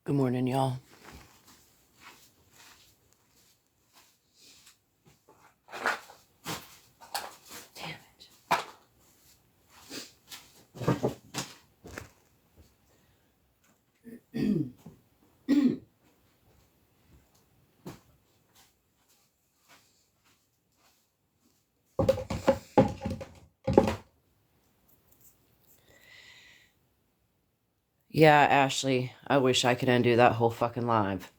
Good morning, y'all. Damn it. Yeah, Ashley, I wish I could undo that whole fucking live.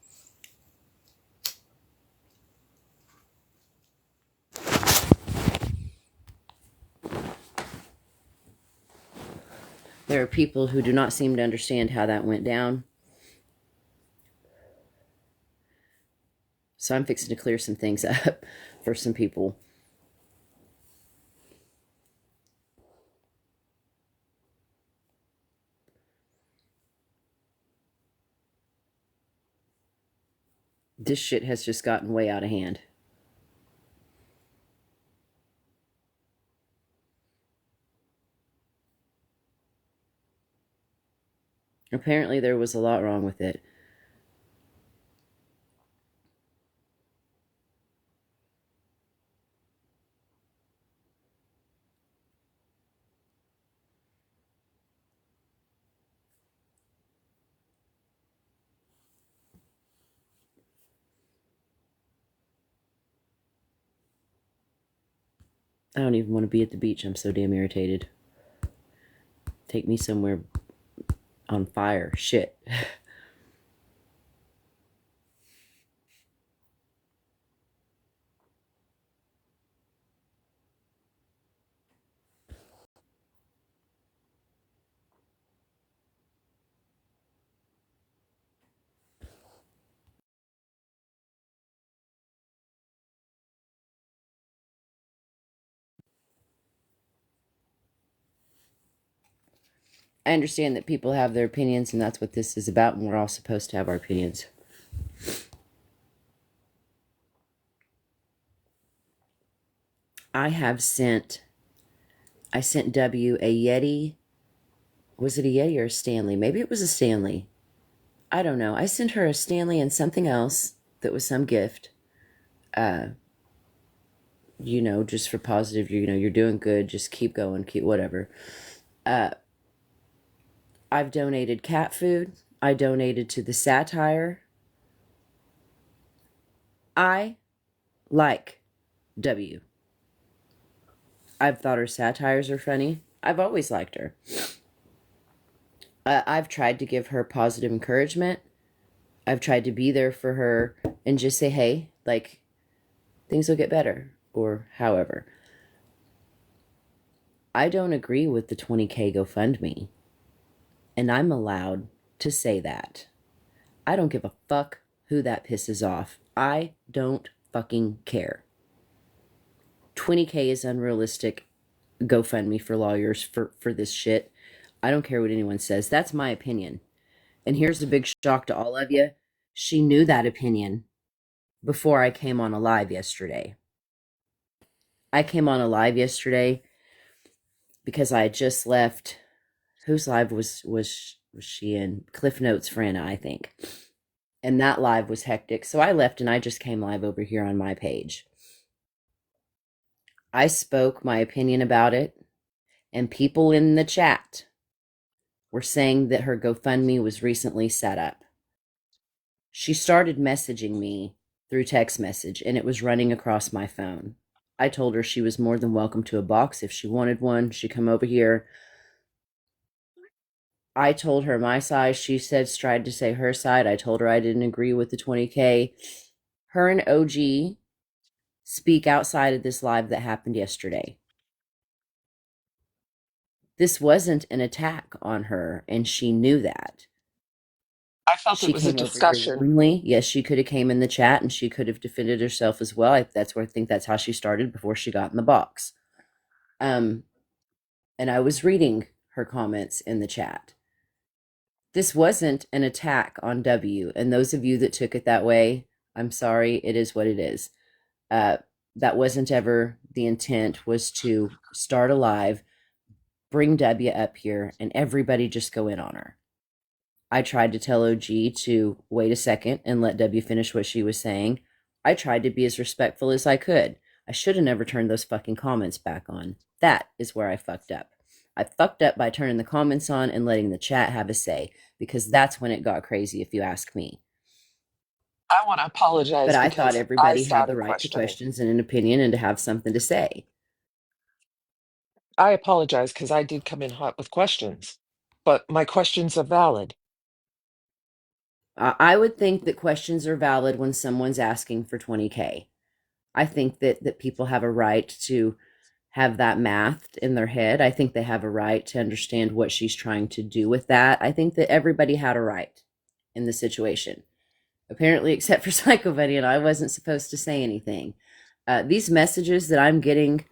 There are people who do not seem to understand how that went down. So I'm fixing to clear some things up for some people. This shit has just gotten way out of hand. Apparently there was a lot wrong with it. I don't even want to be at the beach. I'm so damn irritated. Take me somewhere on fire. Shit. I understand that people have their opinions, and that's what this is about, and we're all supposed to have our opinions. I sent W a Yeti. Was it a Yeti or a Stanley? Maybe it was a Stanley. I don't know. I sent her a Stanley and something else that was some gift. Just for positive, you're doing good. Just keep going, keep whatever. I've donated cat food. I donated to the satire. I like W. I've thought her satires are funny. I've always liked her. I've tried to give her positive encouragement. I've tried to be there for her and just say, hey, like, things will get better, or however. I don't agree with the 20K GoFundMe, and I'm allowed to say that. I don't give a fuck who that pisses off. I don't fucking care. 20K is unrealistic. GoFundMe for lawyers for this shit. I don't care what anyone says. That's my opinion. And here's the big shock to all of you. She knew that opinion before I came on a live yesterday. I came on a live yesterday because I had just left. Whose live was she in? Cliff Notes for Anna, I think. And that live was hectic. So I left and I just came live over here on my page. I spoke my opinion about it, and people in the chat were saying that her GoFundMe was recently set up. She started messaging me through text message, and it was running across my phone. I told her she was more than welcome to a box if she wanted one. She'd come over here. I told her my side. She said, tried to say her side. I told her I didn't agree with the 20K. Her and OG speak outside of this live that happened yesterday. This wasn't an attack on her, and she knew that. I felt She it was a came over here discussion. willingly. Yes, she could have came in the chat and she could have defended herself as well. That's where I think that's how she started before she got in the box. And I was reading her comments in the chat. This wasn't an attack on W. And those of you that took it that way, I'm sorry. It is what it is. That wasn't ever the intent, was to start a live, bring W up here, and everybody just go in on her. I tried to tell OG to wait a second and let W finish what she was saying. I tried to be as respectful as I could. I should have never turned those fucking comments back on. That is where I fucked up. I fucked up by turning the comments on and letting the chat have a say, because that's when it got crazy, if you ask me. I want to But apologize I thought because I everybody had the started right to questioning. questions and an opinion and to have something to say. I apologize because I did come in hot with questions, but my questions are valid. I would think that questions are valid when someone's asking for 20K. I think that people have a right to have that mathed in their head. I think they have a right to understand what she's trying to do with that. I think that everybody had a right in the situation. Apparently, except for Psycho Buddy, and I wasn't supposed to say anything. These messages that I'm getting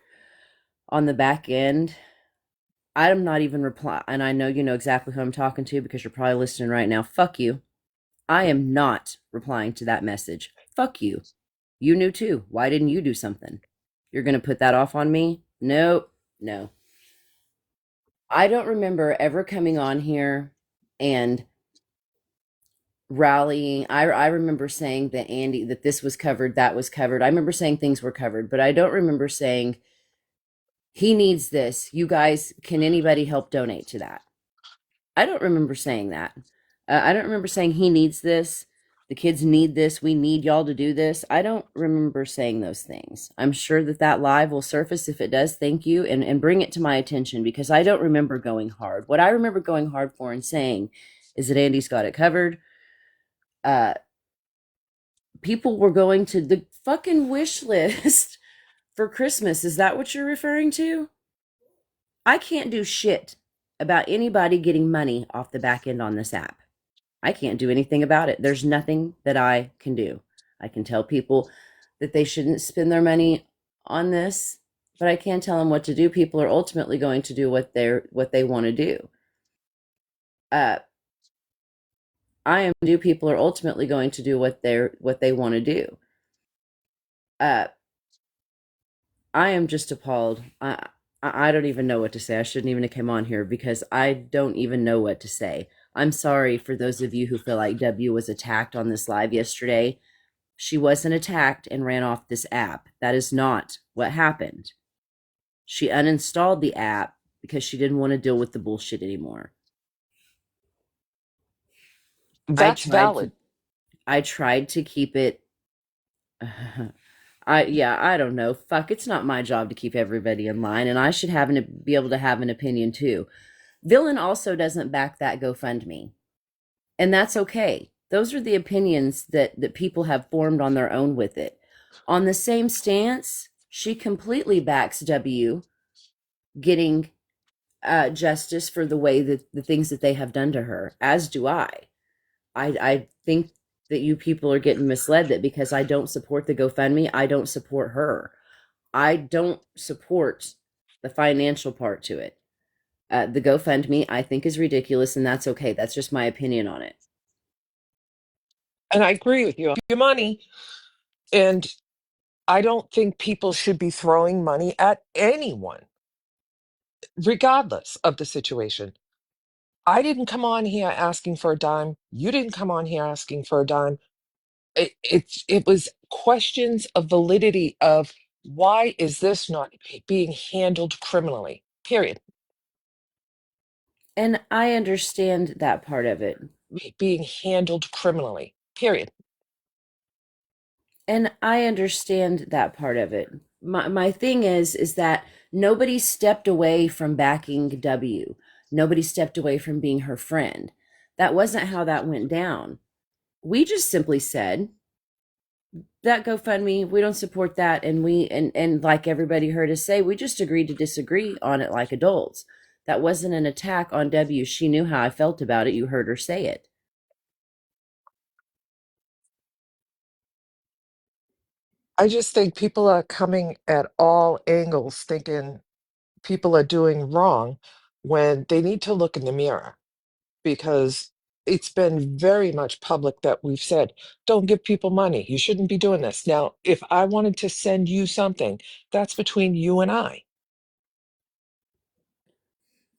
on the back end, I'm not even reply, and I know you know exactly who I'm talking to because you're probably listening right now. Fuck you. I am not replying to that message. Fuck you. You knew too. Why didn't you do something? You're going to put that off on me? Nope. No. I don't remember ever coming on here and rallying. I remember saying that Andy, that this was covered, that was covered. I remember saying things were covered, but I don't remember saying he needs this. You guys, can anybody help donate to that? I don't remember saying that. I don't remember saying he needs this. The kids need this. We need y'all to do this. I don't remember saying those things. I'm sure that that live will surface. If it does, thank you. And bring it to my attention, because I don't remember going hard. What I remember going hard for and saying is that Andy's got it covered. Uh, People were going to the fucking wish list for Christmas. Is that what you're referring to? I can't do shit about anybody getting money off the back end on this app. I can't do anything about it. There's nothing that I can do. I can tell people that they shouldn't spend their money on this, but I can't tell them what to do. People are ultimately going to do what they want to do. Uh, I am do. People are ultimately going to do what they want to do. Uh, I am just appalled. I don't even know what to say. I shouldn't even have come on here because I don't even know what to say. I'm sorry for those of you who feel like W was attacked on this live yesterday. She wasn't attacked and ran off this app. That is not what happened. She uninstalled the app because she didn't want to deal with the bullshit anymore. I That's tried to valid. I tried to keep it I don't know. Fuck, it's not my job to keep everybody in line, and I should be able to have an opinion too. Villain also doesn't back that GoFundMe, and that's okay. Those are the opinions that people have formed on their own with it. On the same stance, she completely backs W getting justice for the way that the things that they have done to her, as do I. I think that you people are getting misled, that because I don't support the GoFundMe, I don't support her. I don't support the financial part to it. The GoFundMe, I think, is ridiculous, and that's okay. That's just my opinion on it. And I agree with you. Your money. And I don't think people should be throwing money at anyone, regardless of the situation. I didn't come on here asking for a dime. You didn't come on here asking for a dime. It was questions of validity of why is this not being handled criminally? Period. And I understand that part of it. Being handled criminally. Period. And I understand that part of it. My thing is that nobody stepped away from backing W. Nobody stepped away from being her friend. That wasn't how that went down. We just simply said that GoFundMe, we don't support that, and and like everybody heard us say, we just agreed to disagree on it like adults. That wasn't an attack on W. She knew how I felt about it. You heard her say it. I just think people are coming at all angles thinking people are doing wrong when they need to look in the mirror because it's been very much public that we've said, don't give people money. You shouldn't be doing this. Now, if I wanted to send you something, that's between you and I.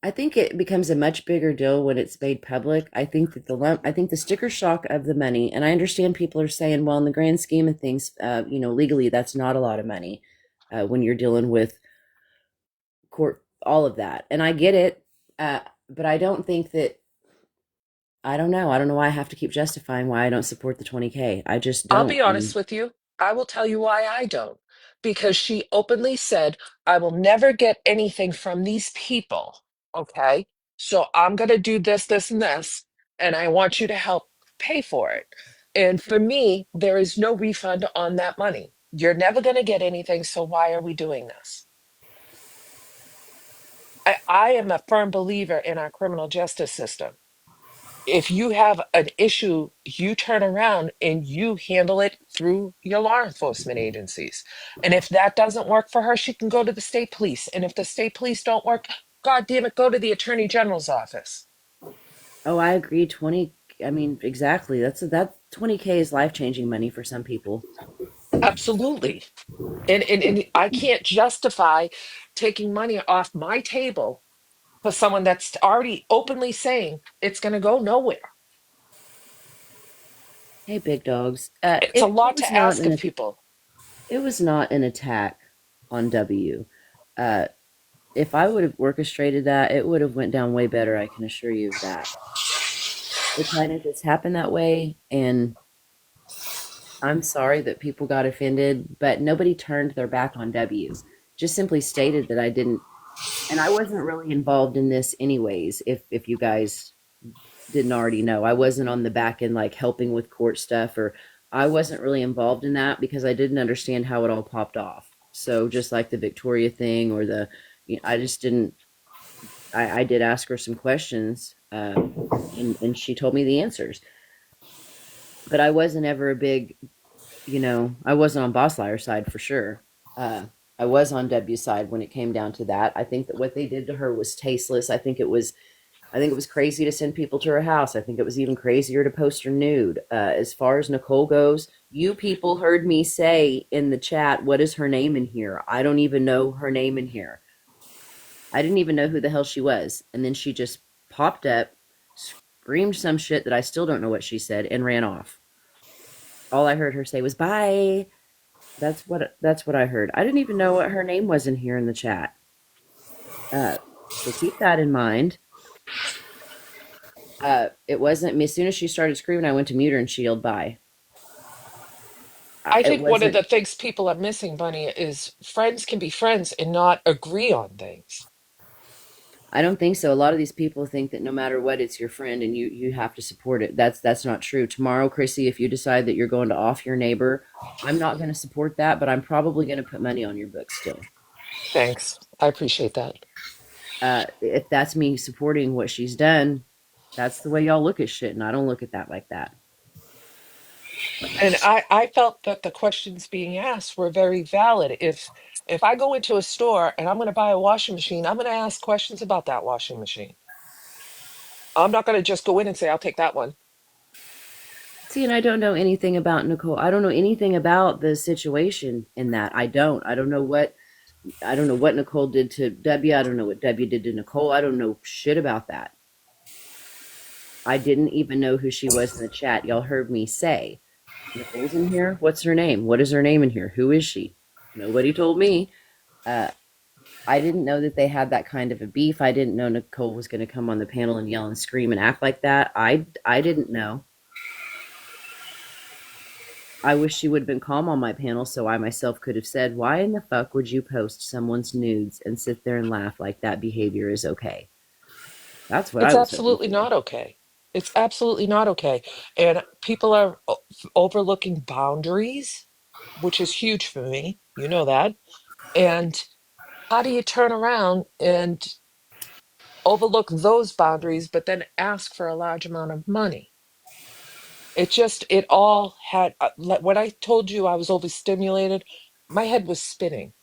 I think it becomes a much bigger deal when it's made public. I think that I think the sticker shock of the money, and I understand people are saying, well, in the grand scheme of things, legally, that's not a lot of money when you're dealing with court, all of that. And I get it. But I don't think that, I don't know. I don't know why I have to keep justifying why I don't support the 20K. I just I'll don't. be honest with you. I will tell you why I don't. Because she openly said, I will never get anything from these people. Okay. So I'm going to do this, this, and this. And I want you to help pay for it. And for me, there is no refund on that money. You're never going to get anything. So why are we doing this? I am a firm believer in our criminal justice system. If you have an issue, you turn around and you handle it through your law enforcement agencies. And if that doesn't work for her, she can go to the state police. And if the state police don't work, God damn it, go to the attorney general's office. Oh, I agree. 20, I mean, exactly. That 20K is life-changing money for some people. Absolutely. And I can't justify taking money off my table for someone that's already openly saying it's going to go nowhere. Hey, big dogs. It's a It lot was to not ask an of people. it was not an attack on W. Uh, if I would have orchestrated that, it would have went down way better. I can assure you of that. It kind of just happened that way, and I'm sorry that people got offended, but nobody turned their back on W. Just simply stated that I didn't, and I wasn't really involved in this anyways. If you guys didn't already know, I wasn't on the back end like helping with court stuff, or I wasn't really involved in that because I didn't understand how it all popped off. So just like the Victoria thing or I just didn't. I did ask her some questions, and she told me the answers. But I wasn't ever a big, I wasn't on Boss Liar's side for sure. Uh, I was on W's side when it came down to that. I think that what they did to her was tasteless. I think it was crazy to send people to her house. I think it was even crazier to post her nude. As far as Nicole goes, you people heard me say in the chat, what is her name in here? I don't even know her name in here. I didn't even know who the hell she was. And then she just popped up, screamed some shit that I still don't know what she said, and ran off. All I heard her say was bye. That's what I heard. I didn't even know what her name was in here in the chat. So keep that in mind. It wasn't me. As soon as she started screaming, I went to mute her and she yelled bye. I It think one of wasn't. the things people are missing, Bunny, is friends can be friends and not agree on things. I don't think so. A lot of these people think that no matter what, it's your friend and you have to support it. That's not true. Tomorrow, Chrissy, if you decide that you're going to off your neighbor, I'm not going to support that, but I'm probably going to put money on your book still. Thanks. I appreciate that. If that's me supporting what she's done, that's the way y'all look at shit, and I don't look at that like that. And I felt that the questions being asked were very valid. If I go into a store and I'm going to buy a washing machine, I'm going to ask questions about that washing machine. I'm not going to just go in and say, I'll take that one. See, and I don't know anything about Nicole. I don't know anything about the situation in that. I don't. I don't know what Nicole did to W. I don't know what W did to Nicole. I don't know shit about that. I didn't even know who she was in the chat. Y'all heard me say, Nicole's in here. What's her name? What is her name in here? Who is she? Nobody told me. Uh, I didn't know that they had that kind of a beef. I didn't know Nicole was going to come on the panel and yell and scream and act like that. I didn't know. I wish she would have been calm on my panel so I myself could have said, why in the fuck would you post someone's nudes and sit there and laugh like that behavior is okay? That's what I It's was hoping absolutely for. not okay. It's absolutely not okay. And people are overlooking boundaries, which is huge for me. You know that. And how do you turn around and overlook those boundaries, but then ask for a large amount of money? It all had, when I told you I was overstimulated, my head was spinning.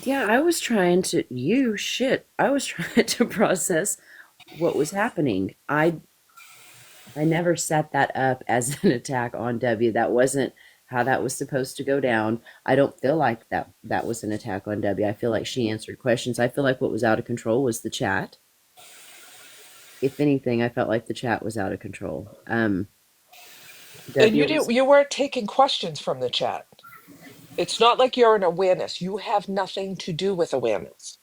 Yeah, I was trying to, I was trying to process what was happening. I never set that up as an attack on W. That wasn't how that was supposed to go down. I don't feel like that was an attack on Debbie. I feel like she answered questions. I feel like what was out of control was the chat. If anything, I felt like the chat was out of control. And Debbie was, you weren't taking questions from the chat. It's not like you're an awareness. You have nothing to do with awareness.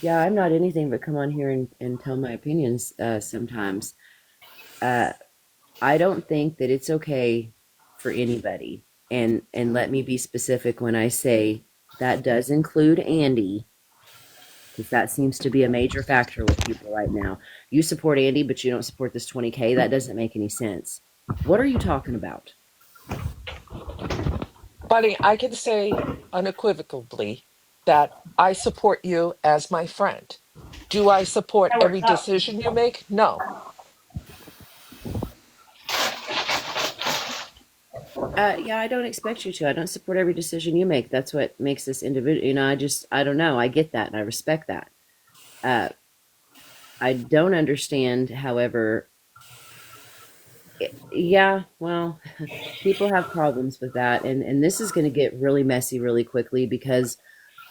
yeah, I'm not anything but come on here and tell my opinions sometimes. Uh, I don't think that it's okay for anybody. And let me be specific when I say that does include Andy, because that seems to be a major factor with people right now. You support Andy, but you don't support this 20K. That doesn't make any sense. What are you talking about? Buddy, I can say unequivocally that I support you as my friend. Do I support every decision you make? No. Yeah, I don't expect you to. I don't support every decision you make. That's what makes this individual. I don't know. I get that and I respect that. Uh, I don't understand, however, yeah, well, people have problems with that, and this is going to get really messy really quickly because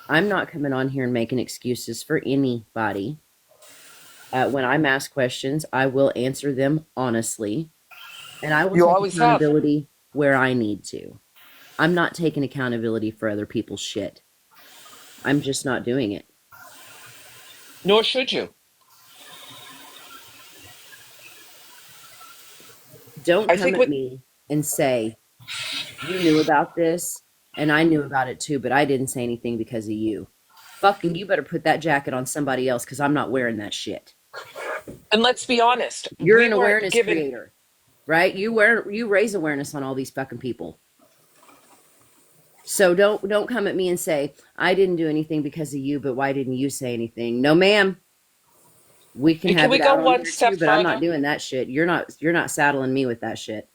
I'm not coming on here and making excuses for anybody. When I'm asked questions, I will answer them honestly, and I will You take always have, accountability where I need to. I'm not taking accountability for other people's shit. I'm just not doing it. nor should you. Don't I come think at what, me and say, you knew about this and I knew about it too, but I didn't say anything because of you. Fucking, you better put that jacket on somebody else because I'm not wearing that shit. and let's be honest, You're we an weren't awareness given, creator, right? You raise awareness on all these fucking people. So don't come at me and say I didn't do anything because of you, but why didn't you say anything? No, ma'am. We can and can have we it go out on one here too, step but I'm not further? doing that shit. You're not saddling me with that shit.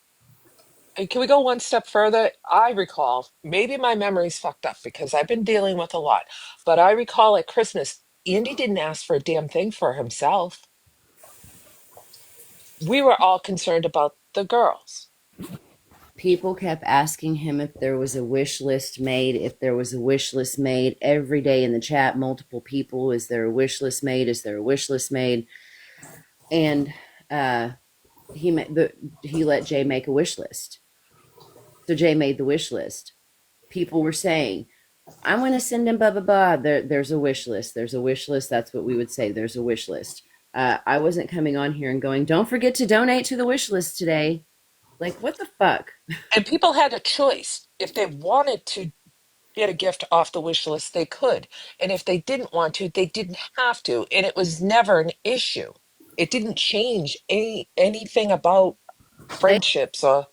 And can we go one step further? I recall, maybe my memory's fucked up because I've been dealing with a lot, but I recall at Christmas, Andy didn't ask for a damn thing for himself. We were all concerned about the girls. People kept asking him if there was a wish list made, if there was a wish list made every day in the chat. Multiple people, is there a wish list made? Is there a wish list made? And uh, he let Jay make a wish list. So Jay made the wish list. People were saying, "I want to send him blah blah blah." There's a wish list. There's a wish list. That's what we would say. There's a wish list. I wasn't coming on here and going, "Don't forget to donate to the wish list today." Like, what the fuck? And people had a choice. If they wanted to get a gift off the wish list, they could. And if they didn't want to, they didn't have to. And it was never an issue. It didn't change anything about They friendships or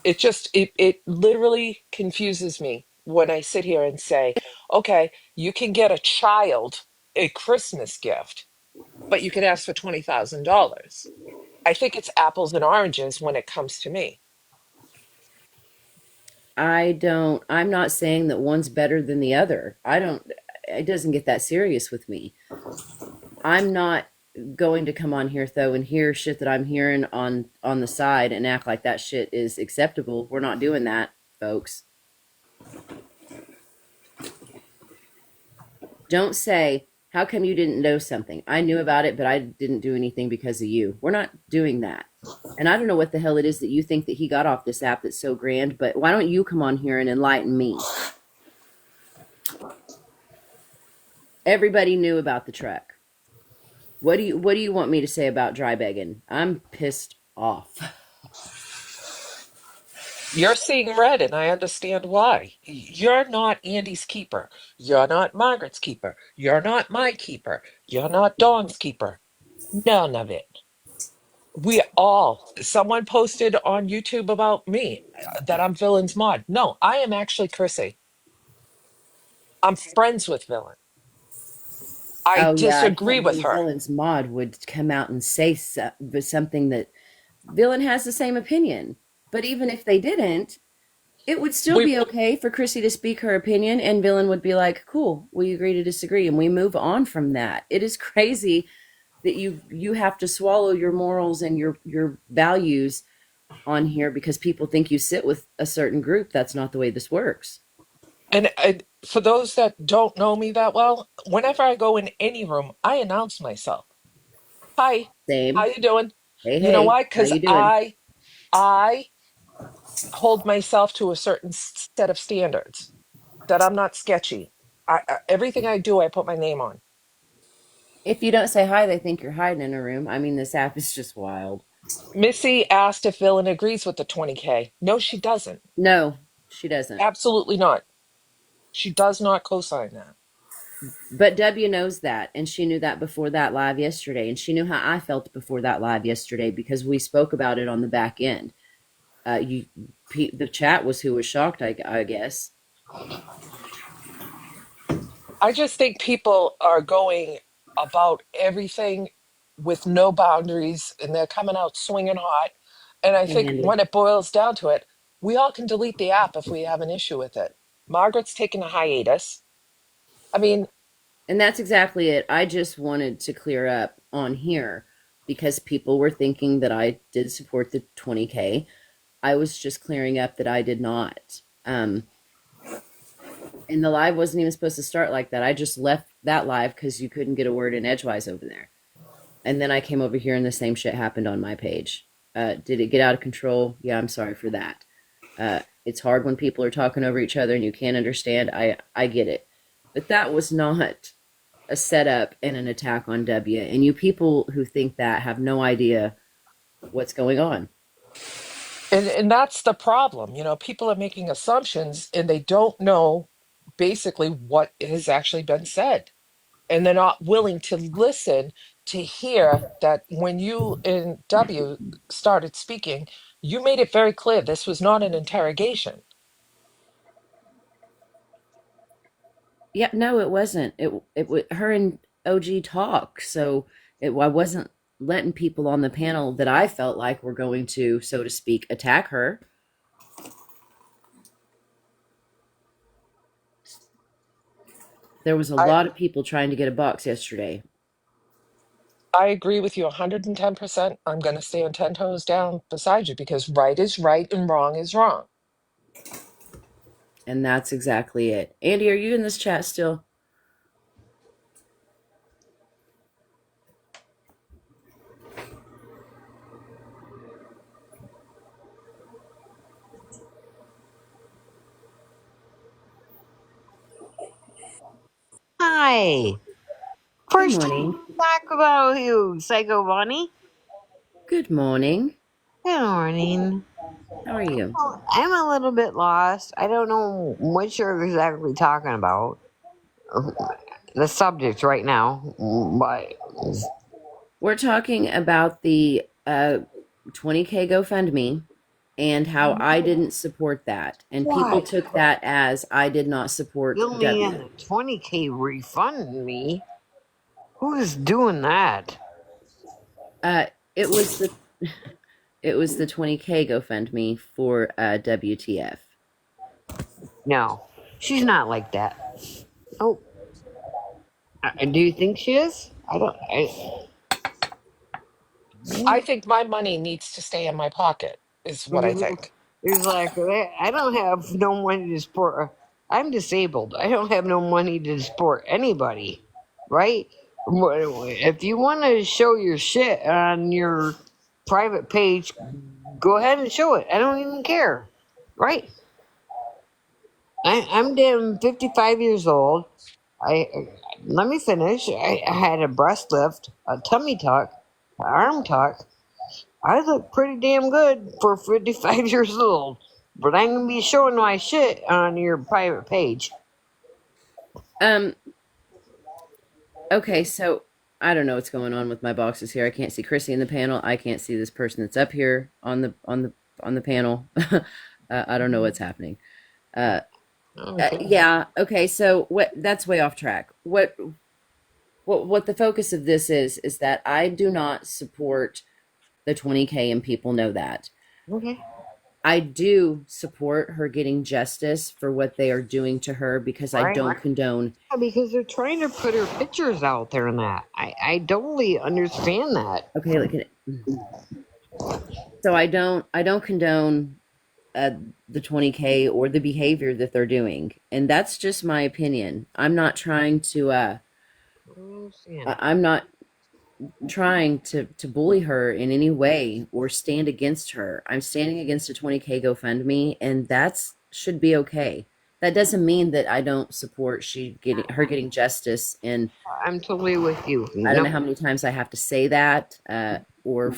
it literally confuses me when I sit here and say, okay, you can get a child a Christmas gift, but you can ask for $20,000. I think it's apples and oranges when it comes to me. I'm not saying that one's better than the other. It doesn't get that serious with me. I'm not going to come on here though and hear shit that I'm hearing on the side and act like that shit is acceptable. We're not doing that, folks. Don't say, how come you didn't know something? I knew about it, but I didn't do anything because of you. We're not doing that. And I don't know what the hell it is that you think that he got off this app that's so grand, but why don't you come on here and enlighten me? Everybody knew about the truck. What do you want me to say about dry begging? I'm pissed off. You're seeing red, and I understand why. You're not Andy's keeper. You're not Margaret's keeper. You're not my keeper. You're not Dawn's keeper. None of it. Someone posted on YouTube about me that I'm Villain's mod. No, I am actually Chrissy. I'm friends with Villain. I Oh yeah, I disagree can't with believe her. Villain's mod would come out and say something that Villain has the same opinion. But even if they didn't, it would still We be okay for Chrissy to speak her opinion, and Villain would be like, "Cool, we agree to disagree," and we move on from that. It is crazy that you have to swallow your morals and your values on here because people think you sit with a certain group. That's not the way this works. And for those that don't know me that well, whenever I go in any room, I announce myself. Hi, how Same. you doing? Hey, You know hey, why? how Because you doing? I hold myself to a certain set of standards that I'm not sketchy. Everything I do, I put my name on. If you don't say hi, they think you're hiding in a room. I mean, this app is just wild. Missy asked if Villain agrees with the 20K. No, she doesn't. No, she doesn't. Absolutely not. She does not co-sign that. But W knows that, and she knew that before that live yesterday, and she knew how I felt before that live yesterday because we spoke about it on the back end. You, the chat was who was shocked, I guess. I just think people are going about everything with no boundaries and they're coming out swinging hot. And I Can't think handle it. when it boils down to it, we all can delete the app if we have an issue with it. Margaret's taking a hiatus. I mean, And that's exactly it. I just wanted to clear up on here because people were thinking that I did support the 20K. I was just clearing up that I did not. And the live wasn't even supposed to start like that. I just left that live because you couldn't get a word in edgewise over there. And then I came over here and the same shit happened on my page. Did it get out of control? Yeah, I'm sorry for that. It's hard when people are talking over each other and you can't understand. I get it. But that was not a setup and an attack on W. And you people who think that have no idea what's going on. and that's the problem. You know, people are making assumptions and they don't know basically what has actually been said. And they're not willing to listen to hear that when you and W started speaking, you made it very clear this was not an interrogation. Yeah, no, it wasn't. Her and OG talk, so I wasn't letting people on the panel that I felt like were going to, so to speak, attack her. There was a I lot of people trying to get a box yesterday, I agree with you 110%. I'm going to stand 10 toes down beside you because right is right and wrong is wrong. and that's exactly it. Andy, are you in this chat still? Hi. Good First time morning. we talk about you, Psycho Bunny. Good morning. Good morning. How are you? Well, I'm a little bit lost. I don't know what you're exactly talking about. The subject right now, but We're talking about the 20K GoFundMe and how I didn't support that. And people what? took that as I did not support Bill me in W. the 20K refund me? Who's doing that? Uh, it was the it was the 20K GoFundMe for WTF. No, she's not like that. Oh, do you think she is? I don't. I think my money needs to stay in my pocket, is what I think. There's like, I don't have no money to support. I'm disabled. I don't have no money to support anybody, right? If you want to show your shit on your private page, go ahead and show it. I don't even care, right? I'm damn 55 years old. I Let me finish. I had a breast lift, a tummy tuck, an arm tuck. I look pretty damn good for 55 years old, but I ain't gonna be showing my shit on your private page. Um. Okay, so I don't know what's going on with my boxes here. I can't see Chrissy in the panel. I can't see this person that's up here on the panel. I don't know what's happening. Uh, Okay. yeah. Okay. So what? That's way off track. What the focus of this is that I do not support the 20K, and people know that. Okay. I do support her getting justice for what they are doing to her because I Right. don't condone. Yeah, because they're trying to put her pictures out there and that. I totally understand that. Okay, look at it. So I don't condone uh, the 20K or the behavior that they're doing, and that's just my opinion. I'm not trying to I understand. I'm not trying to bully her in any way or stand against her. I'm standing against a 20K GoFundMe, and that's should be okay. That doesn't mean that I don't support her getting justice. And I'm totally with you. I don't know Nope. how many times I have to say that, or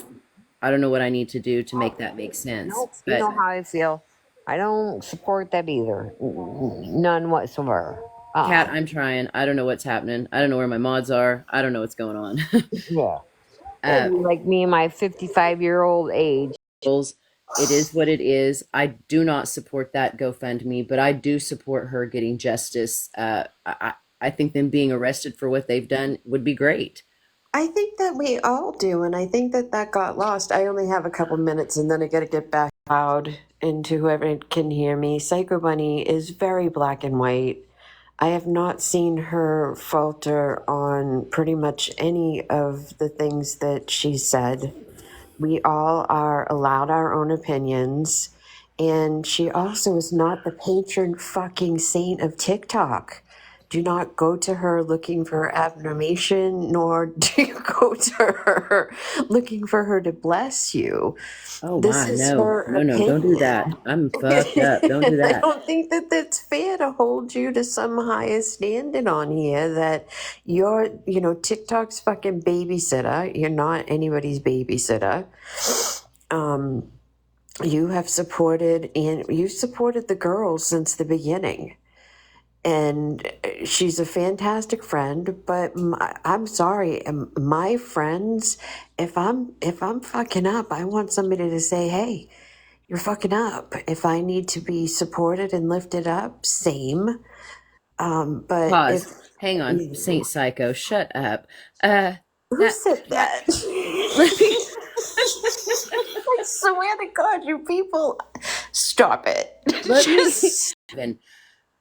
I don't know what I need to do to make that make sense. Nope. You But know how I feel. I don't support that either. None whatsoever. Kat, Uh-uh. I'm trying. I don't know what's happening. I don't know where my mods are. I don't know what's going on. Yeah. uh, Like me and my 55-year-old age. It is what it is. I do not support that GoFundMe, but I do support her getting justice. I think them being arrested for what they've done would be great. I think that we all do, and I think that that got lost. I only have a couple minutes, and then I got to get back loud into whoever can hear me. Psycho Bunny is very black and white. I have not seen her falter on pretty much any of the things that she said. We all are allowed our own opinions. And she also is not the patron fucking saint of TikTok. Do not go to her looking for affirmation, nor do you go to her looking for her to bless you. Oh This my, is no, her no, no, don't do opinion. that. I'm fucked up. Don't do I that. don't think that that's fair to hold you to some higher standard on here that you're, TikTok's fucking babysitter. You're not anybody's babysitter. Um, you have supported and you supported the girls since the beginning. And she's a fantastic friend, but I'm sorry, my friends, if I'm fucking up, I want somebody to say, "Hey, you're fucking up." If I need to be supported and lifted up, same. But Pause. if Hang on, Saint Psycho, shut up. Uh, who that said Cat. that? Let me. I swear to God, you people, stop it. Let me. Just And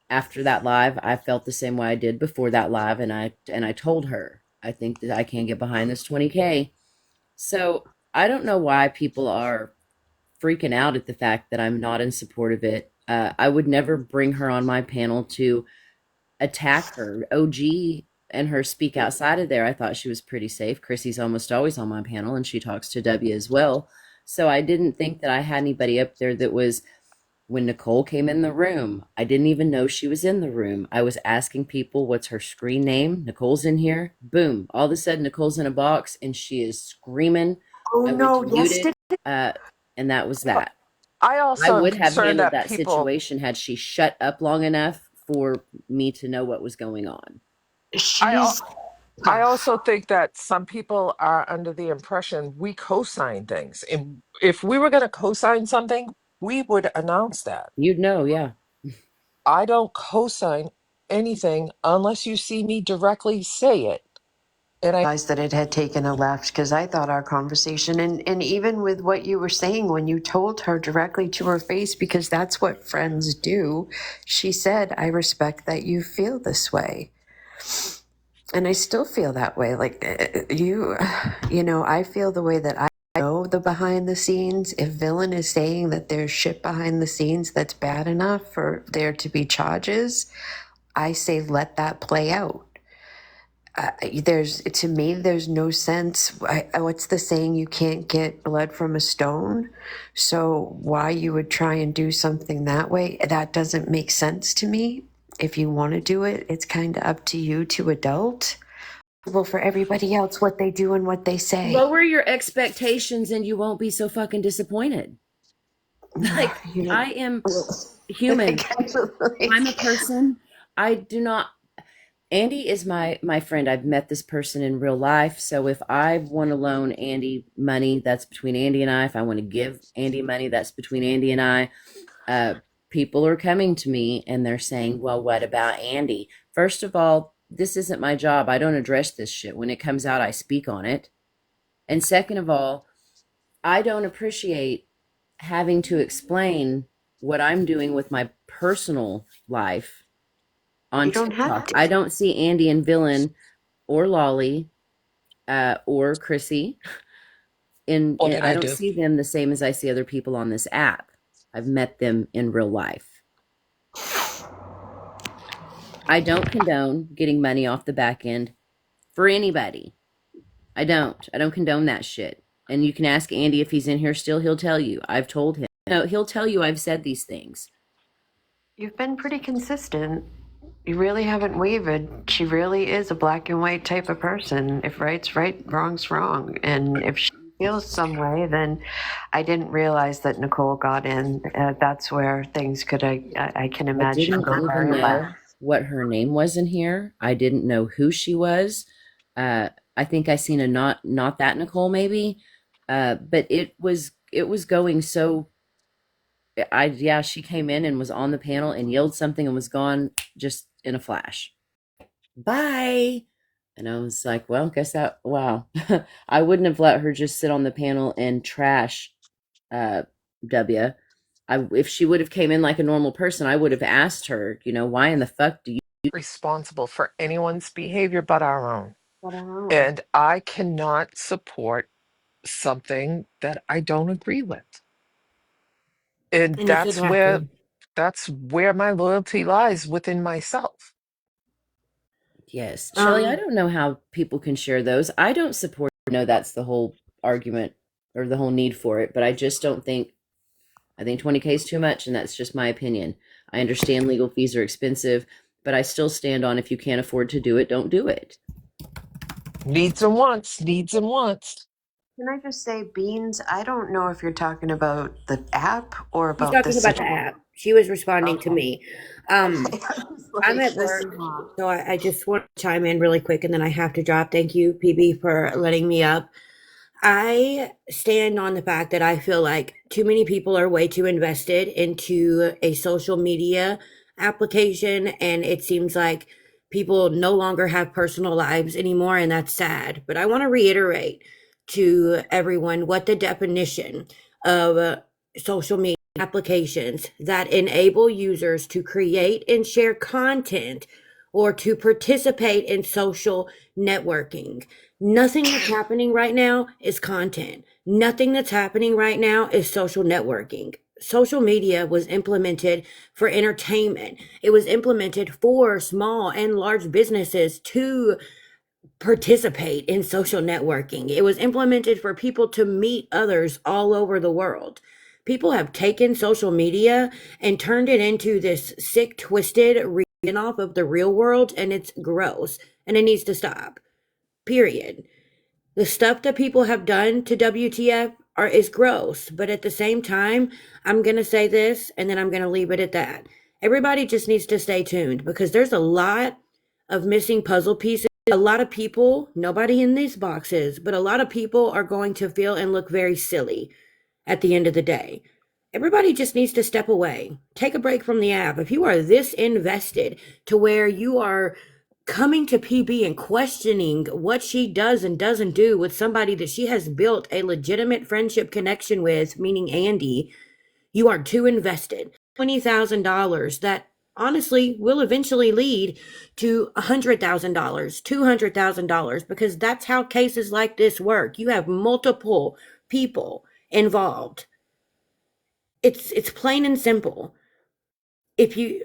after that live, I felt the same way I did before that live, and I told her I think that I can't get behind this 20K. So I don't know why people are freaking out at the fact that I'm not in support of it. I would never bring her on my panel to attack her. OG and her speak outside of there. I thought she was pretty safe. Chrissy's almost always on my panel, and she talks to W as well. So I didn't think that I had anybody up there that was. When Nicole came in the room, I didn't even know she was in the room. I was asking people, what's her screen name? Nicole's in here. Boom. All of a sudden, Nicole's in a box and she is screaming. oh I went no, to yes, muted, uh, and that was that. I I also am would have concerned handled that that people, situation had she shut up long enough for me to know what was going on. I, al- she's. I also think that some people are under the impression we co-sign things. And if we were going to co-sign something, we would announce that. You'd know, yeah. I don't co-sign anything unless you see me directly say it. And I Realized that it had taken a left because I thought our conversation and even with what you were saying when you told her directly to her face because that's what friends do, she said, "I respect that you feel this way." And I still feel that way. Like I feel the way that I know the behind the scenes. If Villain is saying that there's shit behind the scenes that's bad enough for there to be charges, I say let that play out. There's to me there's no sense. What's the saying? You can't get blood from a stone. So why you would try and do something that way, that doesn't make sense to me. If you want to do it, it's kind of up to you to adult. Well, for everybody else, what they do and what they say. Lower your expectations and you won't be so fucking disappointed. Like, You know, I am human. I'm a person. I do not. Andy is my friend. I've met this person in real life. So if I want to loan Andy money, that's between Andy and I. If I want to give Andy money, that's between Andy and I. Uh, People are coming to me and they're saying, "Well, what about Andy?" First of all, this isn't my job. I don't address this shit. When it comes out, I speak on it. And second of all, I don't appreciate having to explain what I'm doing with my personal life you on don't have TikTok. to. I don't see Andy and Villain or Lolly or Chrissy What in did I I don't do? see them the same as I see other people on this app. I've met them in real life. I don't condone getting money off the back end for anybody. I don't. I don't condone that shit. And you can ask Andy if he's in here still. He'll tell you. I've told him. No, he'll tell you I've said these things. You've been pretty consistent. You really haven't wavered. She really is a black and white type of person. If right's right, wrong's wrong. And if she feels some way, then I didn't realize that Nicole got in. That's where things could, I can I imagine, didn't go even very left. know what her name was in here. I didn't know who she was. I think I seen a not that Nicole maybe. But it was going so yeah, she came in and was on the panel and yelled something and was gone just in a flash. Bye. And I was like, well, guess that, wow. I wouldn't have let her just sit on the panel and trash uh, W. If she would have came in like a normal person, I would have asked her, why in the fuck do you? Responsible for anyone's behavior but our own. But I don't know. And I cannot support something that I don't agree with. And And you shouldn't have to. that's where my loyalty lies within myself. Yes, Shelley, I Um, don't know how people can share those. I don't support, that's the whole argument or the whole need for it, but I just don't think, I think 20K is too much, and that's just my opinion. I understand legal fees are expensive, but I still stand on if you can't afford to do it, don't do it. Needs and wants, needs and wants. Can I just say, Beans, I don't know if you're talking about the app or she's about the talking about the situation. app. She was responding to Okay. me. Okay. I was I'm like, at this work, is not. so I just want to chime in really quick and then I have to drop. Thank you, PB, for letting me up. I stand on the fact that I feel like too many people are way too invested into a social media application, and it seems like people no longer have personal lives anymore, and that's sad. But I want to reiterate to everyone what the definition of social media applications that enable users to create and share content or to participate in social networking. Nothing that's happening right now is content. Nothing that's happening right now is social networking. Social media was implemented for entertainment. It was implemented for small and large businesses to participate in social networking. It was implemented for people to meet others all over the world. People have taken social media and turned it into this sick, twisted off of the real world, and it's gross and it needs to stop. Period. The stuff that people have done to WTF is gross, but at the same time, I'm going to say this and then I'm going to leave it at that. Everybody just needs to stay tuned because there's a lot of missing puzzle pieces. A lot of people, nobody in these boxes, but a lot of people are going to feel and look very silly at the end of the day. Everybody just needs to step away. Take a break from the app. If you are this invested to where you are coming to PB and questioning what she does and doesn't do with somebody that she has built a legitimate friendship connection with, meaning Andy, you are too invested. $20,000 that honestly will eventually lead to $100,000, $200,000, because that's how cases like this work. You have multiple people involved. It's plain and simple. If you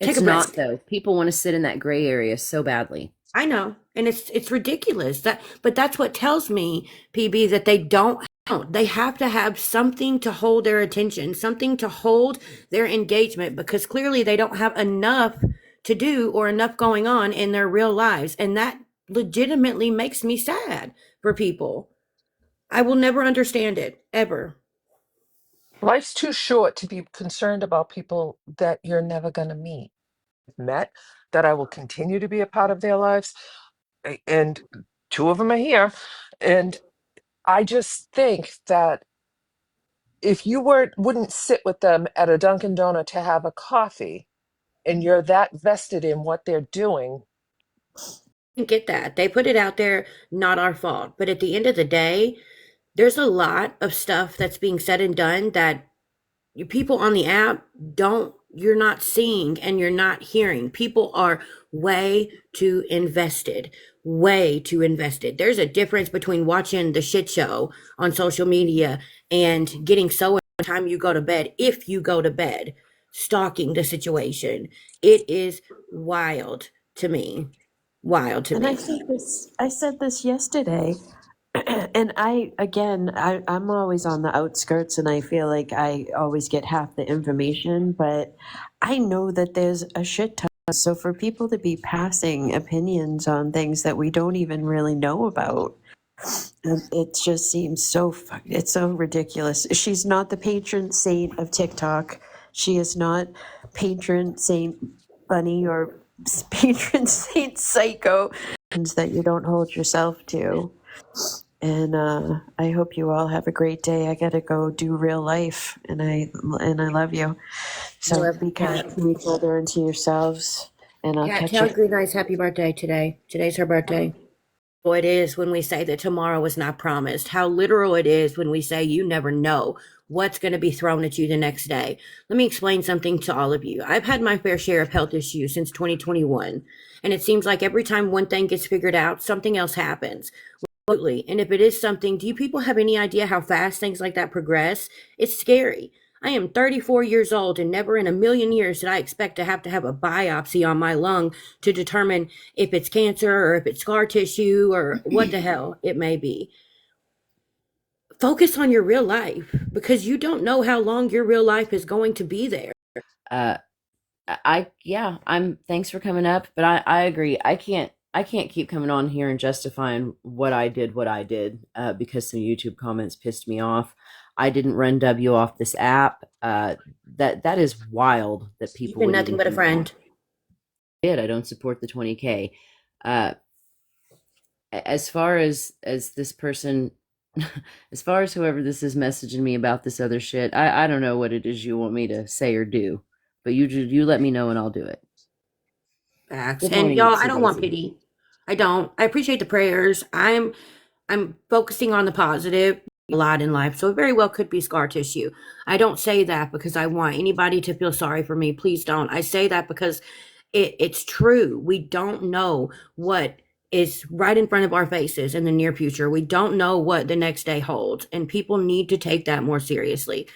take It's a not, break. though. People want to sit in that gray area so badly. I know, and it's ridiculous. But that's what tells me, PB, that they don't count. They have to have something to hold their attention, something to hold their engagement, because clearly they don't have enough to do or enough going on in their real lives, and that legitimately makes me sad for people. I will never understand it ever. Life's too short to be concerned about people that you're never going to meet. Met, that I will continue to be a part of their lives. And two of them are here. And I just think that if you wouldn't sit with them at a Dunkin' Donut to have a coffee and you're that vested in what they're doing, Get that. They put it out there, not our fault. But at the end of the day, there's a lot of stuff that's being said and done that you people on the app don't you're not seeing and you're not hearing. People are way too invested. Way too invested. There's a difference between watching the shit show on social media and getting so in the time you go to bed, if you go to bed, stalking the situation. It is wild to me. Wild to And me. I said this yesterday. And I'm always on the outskirts and I feel like I always get half the information, but I know that there's a shit ton. So for people to be passing opinions on things that we don't even really know about, it just seems it's so ridiculous. She's not the patron saint of TikTok. She is not patron saint bunny or patron saint psycho that you don't hold yourself to. And I hope you all have a great day. I gotta go do real life, and I love you. I So love be you, kind Kat. to each other and to yourselves. And I'll Kat, catch tell you. Green Eyes happy birthday today. Today's her birthday. It is when we say that tomorrow is not promised, how literal it is when we say you never know what's going to be thrown at you the next day. Let me explain something to all of you. I've had my fair share of health issues since 2021, and it seems like every time one thing gets figured out, something else happens. Absolutely. And if it is something, do you people have any idea how fast things like that progress? It's scary. I am 34 years old, and never in a million years did I expect to have a biopsy on my lung to determine if it's cancer or if it's scar tissue or what the hell it may be. Focus on your real life because you don't know how long your real life is going to be there. Uh, yeah, thanks for coming up, but I agree. I can't keep coming on here and justifying what I did, because some YouTube comments pissed me off. I didn't run W off this app. That is wild that You've people been would nothing even but a think that. friend. I don't support the 20K. Uh, as far as this person, as far as whoever this is messaging me about this other shit, I don't know what it is you want me to say or do, but you let me know and I'll do it. Facts. Good And morning, y'all, I Sue don't want Daisy. pity. I don't. I appreciate the prayers. I'm focusing on the positive a lot in life. So it very well could be scar tissue. I don't say that because I want anybody to feel sorry for me. Please don't. I say that because it's true. We don't know what is right in front of our faces in the near future. We don't know what the next day holds. And people need to take that more seriously.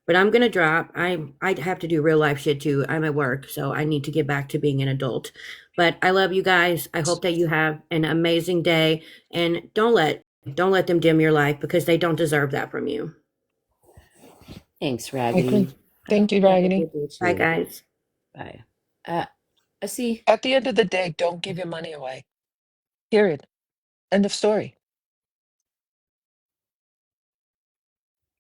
But I'm gonna drop. I have to do real life shit too. I'm at work, so I need to get back to being an adult. But I love you guys. I hope that you have an amazing day, and don't let them dim your life because they don't deserve that from you. Thanks, I agree. Raggedy. I Thank hope you, you have a Raggedy. good day Bye, too. guys. Bye. I see. At the end of the day, don't give your money away. Period. End of story.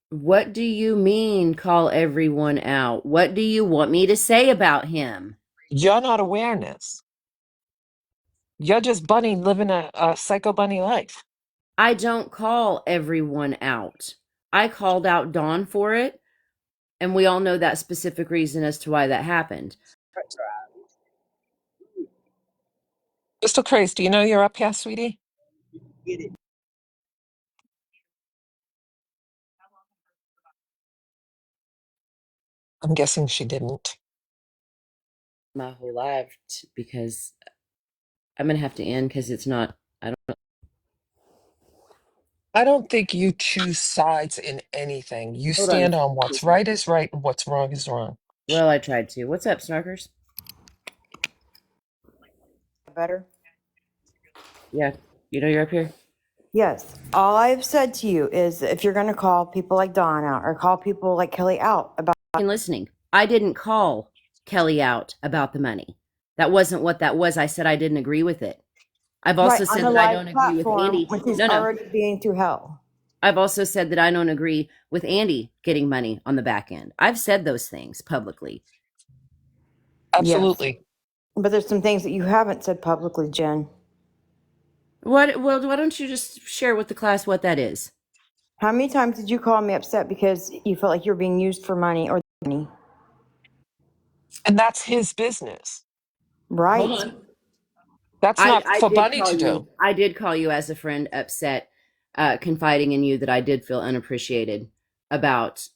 What do you mean, call everyone out? What do you want me to say about him? You're not awareness. You're just bunny living a psycho bunny life. I don't call everyone out. I called out Dawn for it, and we all know that specific reason as to why that happened. Crystal Craze, do you know you're up here, sweetie? I'm guessing she didn't. My whole life, because I'm gonna have to end because it's not. I don't. I don't think you choose sides in anything. You Hold on. stand on what's right is right and what's wrong is wrong. Well, I tried to. What's up, Snarkers? Better? Yeah, you know you're up here. Yes. All I've said to you is if you're going to call people like Dawn out or call people like Kelly out about Listening. I didn't call Kelly out about the money. That wasn't what that was. I said I didn't agree with it. I've right also on said a that I live don't agree with platform Andy. when she's No, no. already being through hell. I've also said that I don't agree with Andy getting money on the back end. I've said those things publicly. Yes. Absolutely. But there's some things that you haven't said publicly, Jen. What? Well, why don't you just share with the class what that is? How many times did you call me upset because you felt like you're being used for money or money? And that's his business. Hold Right. on. That's not I for did Bunny call to you. do. I did call you as a friend, upset, confiding in you that I did feel unappreciated about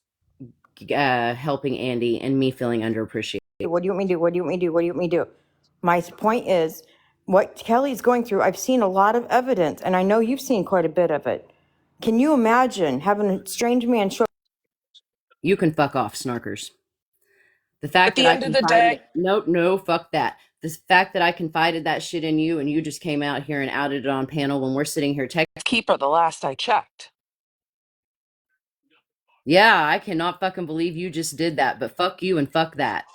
helping Andy and me feeling underappreciated. What do you want me to do? What do you want me to do? What do you want me to do? My point is, what Kelly's going through, I've seen a lot of evidence, and I know you've seen quite a bit of it. Can you imagine having a strange man show? You can fuck off, snarkers. The fact At that the I end of the confided, day, no, fuck that. The fact that I confided that shit in you and you just came out here and outed it on panel when we're sitting here keeper, the last I checked. yeah, I cannot fucking believe you just did that, but fuck you and fuck that.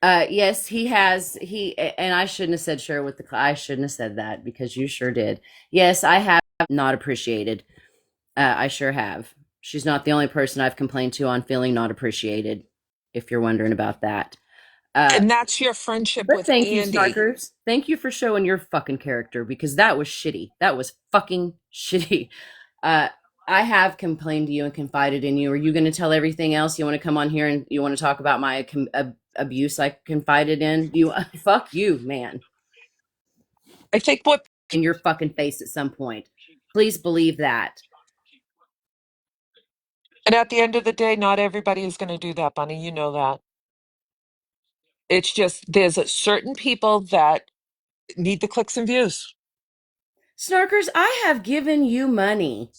Yes, and I shouldn't have said share with I shouldn't have said that because you sure did. Yes, I have not appreciated. I sure have. She's not the only person I've complained to on feeling not appreciated, if you're wondering about that. And that's your friendship But with thank you, Andy. Snarkers. Thank you for showing your fucking character because that was shitty. That was fucking shitty. Uh, I have complained to you and confided in you. Are you going to tell everything else? You want to come on here and you want to talk about my abuse I confided in? You fuck you, man. I think what In your fucking face at some point. Please believe that. And at the end of the day, not everybody is going to do that, Bunny. You know that. It's just there's certain people that need the clicks and views. Snarkers, I have given you money.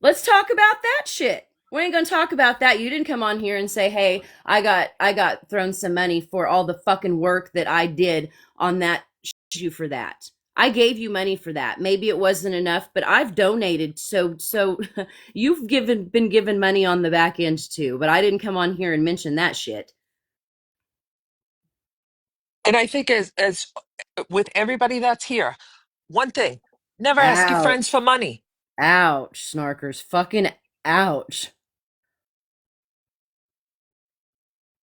Let's talk about that shit. We ain't gonna talk about that. You didn't come on here and say, "Hey, I got thrown some money for all the fucking work that I did on that issue for that." I gave you money for that. Maybe it wasn't enough, but I've donated. So you've been given money on the back end too. But I didn't come on here and mention that shit. And I think as with everybody that's here, one thing, never ask your Ouch. friends for money. Ouch, snarkers. Fucking ouch.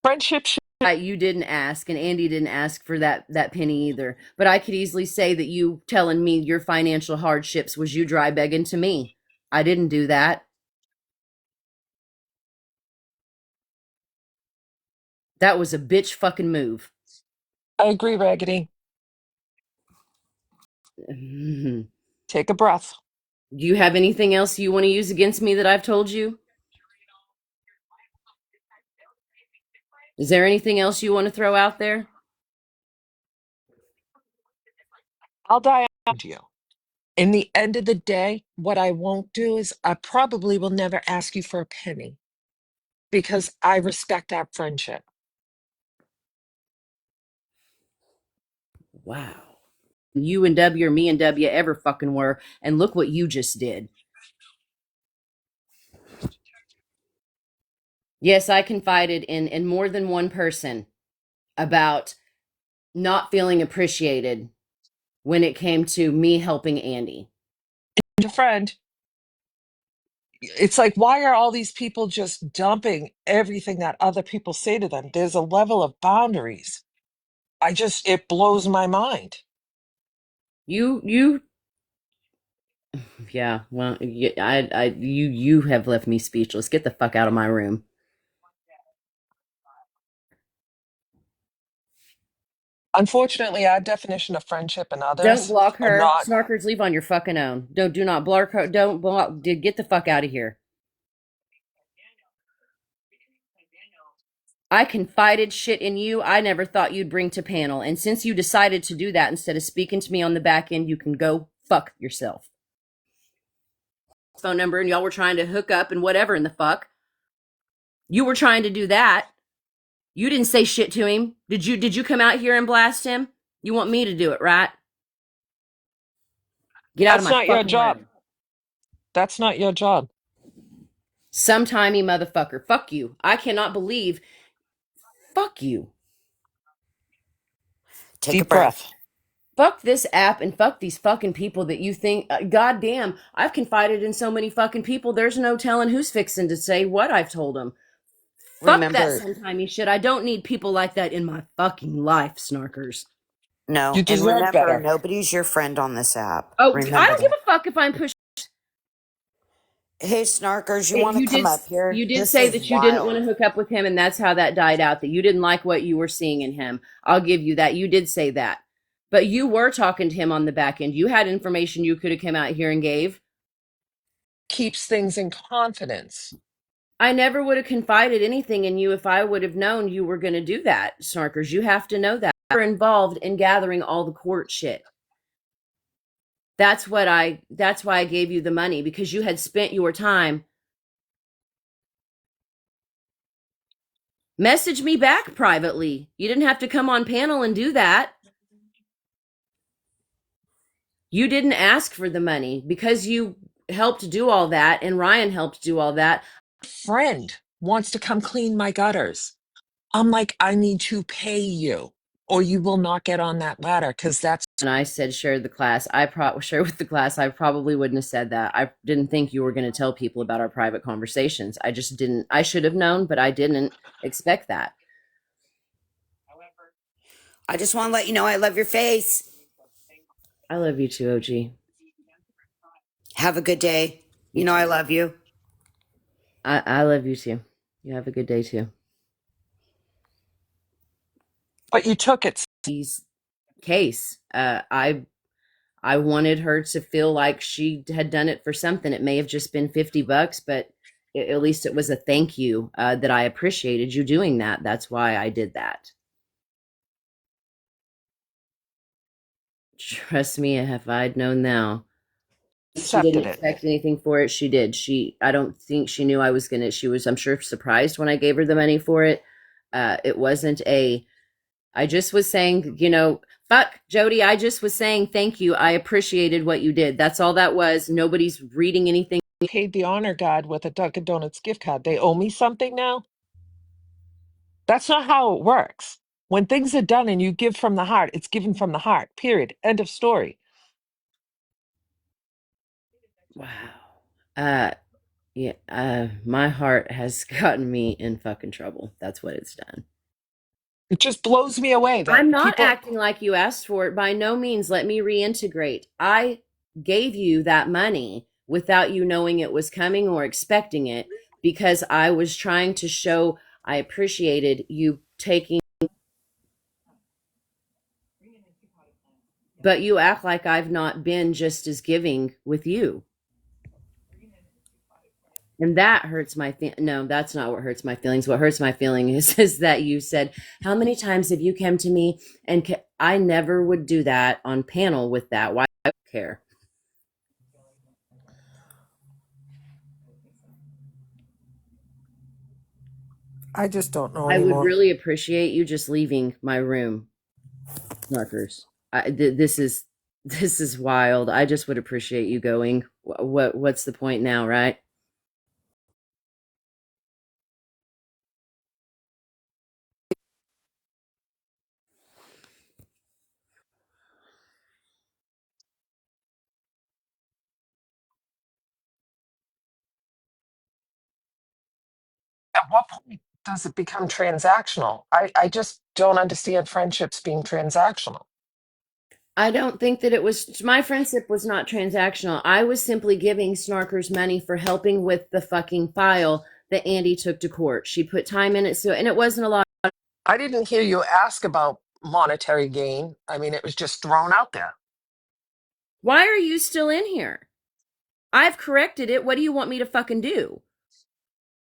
Friendship should You didn't ask, and Andy didn't ask for that penny either. But I could easily say that you telling me your financial hardships was you dry begging to me. I didn't do that. That was a bitch fucking move. I agree, Raggedy. Do Take a breath. you have anything else you want to use against me that I've told you? Is there anything else you want to throw out there? I'll die on you. In the end of the day, what I won't do is I probably will never ask you for a penny because I respect our friendship. Wow. You and W or me and W ever fucking were, and look what you just did. Yes, I confided in more than one person about not feeling appreciated when it came to me helping Andy. And a friend, it's like, why are all these people just dumping everything that other people say to them? There's a level of boundaries. It blows my mind. You, yeah. Well, you have left me speechless. Get the fuck out of my room. Unfortunately, our definition of friendship and Don't others block are her. not. Snarkers, leave on your fucking own. Do not block her. Don't block. Get the fuck out of here. I confided shit in you I never thought you'd bring to panel, and since you decided to do that instead of speaking to me on the back end, you can go fuck yourself. Phone number, and y'all were trying to hook up and whatever in the fuck. You were trying to do that. You didn't say shit to him. Did you come out here and blast him? You want me to do it, right? Get out of That's my not your fucking job. room. That's not your job. Sometimey motherfucker. Fuck you. I cannot believe. Fuck you. Take a Deep breath. breath. Fuck this app and fuck these fucking people that you think. Goddamn, I've confided in so many fucking people. There's no telling who's fixing to say what I've told them. Fuck that Remember, sometimey shit. I don't need people like that in my fucking life, snarkers. no, You and deserve remember, better. nobody's your friend on this app. Oh, I Remember don't give that. a fuck if I'm pushed. Hey, Snarkers, you want to come up here? You did This say is that you didn't want wild. to hook up with him, and that's how that died out. That you didn't like what you were seeing in him. I'll give you that. You did say that, but you were talking to him on the back end. You had information you could have come out here and gave. Keeps things in confidence. I never would have confided anything in you if I would have known you were going to do that, Snarkers. You have to know that. were involved in gathering all the court shit. That's why I gave you the money, because you had spent your time. Message me back privately. You didn't have to come on panel and do that. You didn't ask for the money because you helped do all that and Ryan helped do all that. Friend wants to come clean my gutters. I'm like, I need to pay you or you will not get on that ladder because that's. And I said, share the class. Share with the class. I probably wouldn't have said that. I didn't think you were going to tell people about our private conversations. I just didn't. I should have known, but I didn't expect that. I just want to let you know I love your face. I love you too, OG. Have a good day. You know I love you. I love you too. You have a good day too. But you took it. Case. I wanted her to feel like she had done it for something. It may have just been $50, but at least it was a thank you, that I appreciated you doing that. That's why I did that. Trust me, if I'd known now. She didn't Accepted it. expect anything for it. She did. I don't think she knew I was gonna. She was, I'm sure, surprised when I gave her the money for it. It wasn't I just was saying, fuck, Jody, I just was saying thank you. I appreciated what you did. That's all that was. Nobody's reading anything. Paid the honor guard with a Dunkin' Donuts gift card. They owe me something now? That's not how it works. When things are done and you give from the heart, it's given from the heart. Period. End of story. Wow. Yeah, my heart has gotten me in fucking trouble. That's what it's done. It just blows me away I'm that not people. acting like you asked for it. By no means. Let me reintegrate. I gave you that money without you knowing it was coming or expecting it, because I was trying to show I appreciated you taking. But you act like I've not been just as giving with you. And that hurts my no, that's not what hurts my feelings. What hurts my feeling is that you said, how many times have you come to me? And I never would do that on panel with that. Why do I care? I just don't know I would anymore. really appreciate you just leaving my room, Markers. This is wild. I just would appreciate you going. What's the point now, right? At what point does it become transactional? I just don't understand friendships being transactional. I don't think that it was, my friendship was not transactional. I was simply giving Snarkers money for helping with the fucking file that Andy took to court. She put time in it, so, and it wasn't a lot. I didn't hear you ask about monetary gain. I mean, it was just thrown out there. Why are you still in here? I've corrected it. What do you want me to fucking do?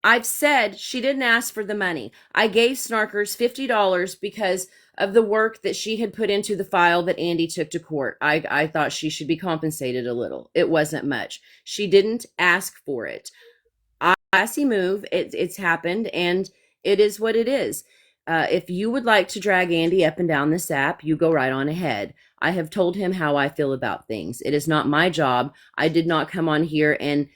I've said she didn't ask for the money. I gave Snarkers $50 because of the work that she had put into the file that Andy took to court. I thought she should be compensated a little. It wasn't much. She didn't ask for it. Classy move. It's happened, and it is what it is. If you would like to drag Andy up and down this app, you go right on ahead. I have told him how I feel about things. It is not my job. I did not come on here and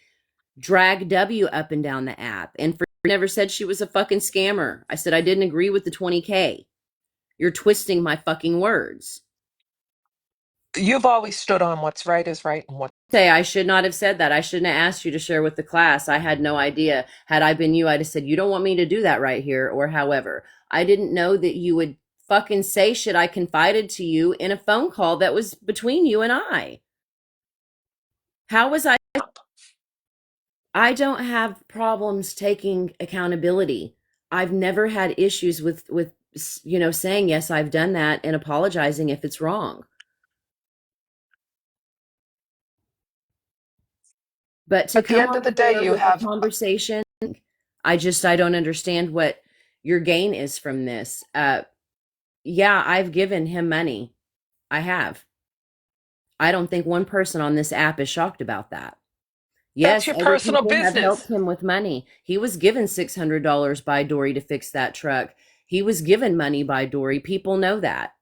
drag W up and down the app. And for never said she was a fucking scammer. I said I didn't agree with the 20K. You're twisting my fucking words. You've always stood on what's right is right and what. Say I should not have said that. I shouldn't have asked you to share with the class. I had no idea. Had I been you, I'd have said, you don't want me to do that right here, or however. I didn't know that you would fucking say shit I confided to you in a phone call that was between you and I. How was I don't have problems taking accountability. I've never had issues with saying yes, I've done that and apologizing if it's wrong. But to At the come end on of the day, here you with a have. conversation, I don't understand what your gain is from this. Yeah, I've given him money. I have. I don't think one person on this app is shocked about that. That's Yes, your other personal people have helped business. him with money. He was given $600 by Dory to fix that truck. He was given money by Dory. People know that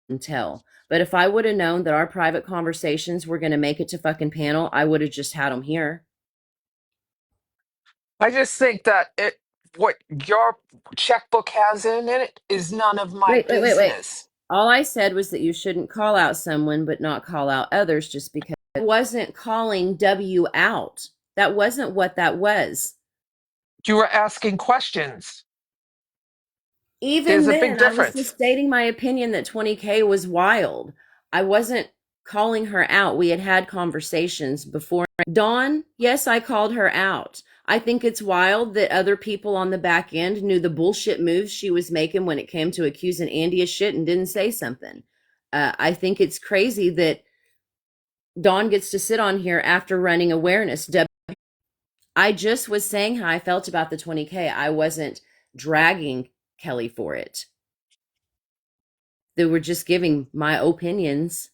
until. But if I would have known that our private conversations were going to make it to fucking panel, I would have just had them here. I just think that what your checkbook has in it is none of my Wait. business. All I said was that you shouldn't call out someone but not call out others just because I wasn't calling W out. That wasn't what that was. You were asking questions. There's Even a big then, I was just difference. stating my opinion that 20K was wild. I wasn't calling her out. We had had conversations before. Dawn, yes, I called her out. I think it's wild that other people on the back end knew the bullshit moves she was making when it came to accusing Andy of shit and didn't say something. I think it's crazy that Dawn gets to sit on here after running awareness. I just was saying how I felt about the 20K. I wasn't dragging Kelly for it. They were just giving my opinions.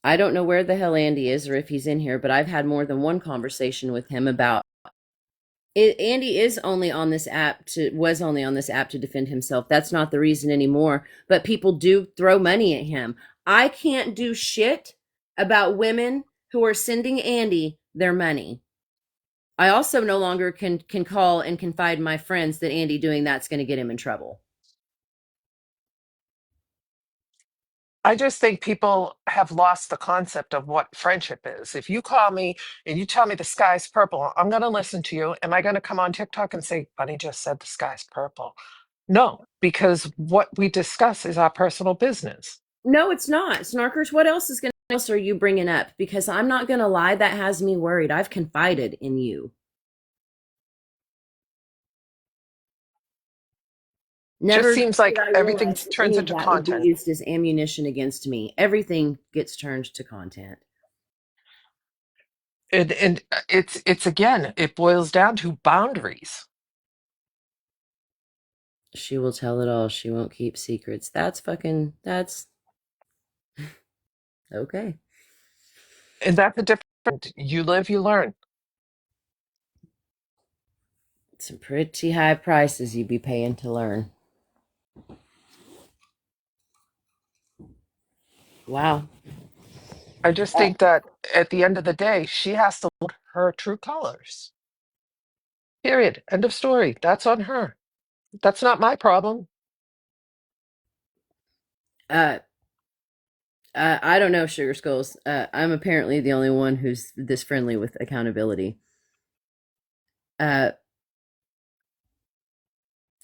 I don't know where the hell Andy is or if he's in here, but I've had more than one conversation with him about it. Andy is only on this app to was only on this app to defend himself. That's not the reason anymore, but people do throw money at him. I can't do shit about women who are sending Andy their money. I also no longer can call and confide in my friends that Andy doing that's going to get him in trouble. I just think people have lost the concept of what friendship is. If you call me and you tell me the sky's purple, I'm going to listen to you. Am I going to come on TikTok and say, Bunny just said the sky's purple? No, because what we discuss is our personal business. No, it's not. Snarkers, what else are you bringing up? Because I'm not going to lie, that has me worried. I've confided in you. Just Never seems did like I everything realize that turns any of into that would be content. used as ammunition against me. Everything gets turned to content. And it's again, it boils down to boundaries. She will tell it all. She won't keep secrets. That's okay. And that's a different, you live, you learn. Some pretty high prices you'd be paying to learn. Wow. I just Uh, think that at the end of the day, she has to look her true colors. Period. End of story. That's on her. That's not my problem. uh, I don't know, Sugar Skulls. I'm apparently the only one who's this friendly with accountability. Uh,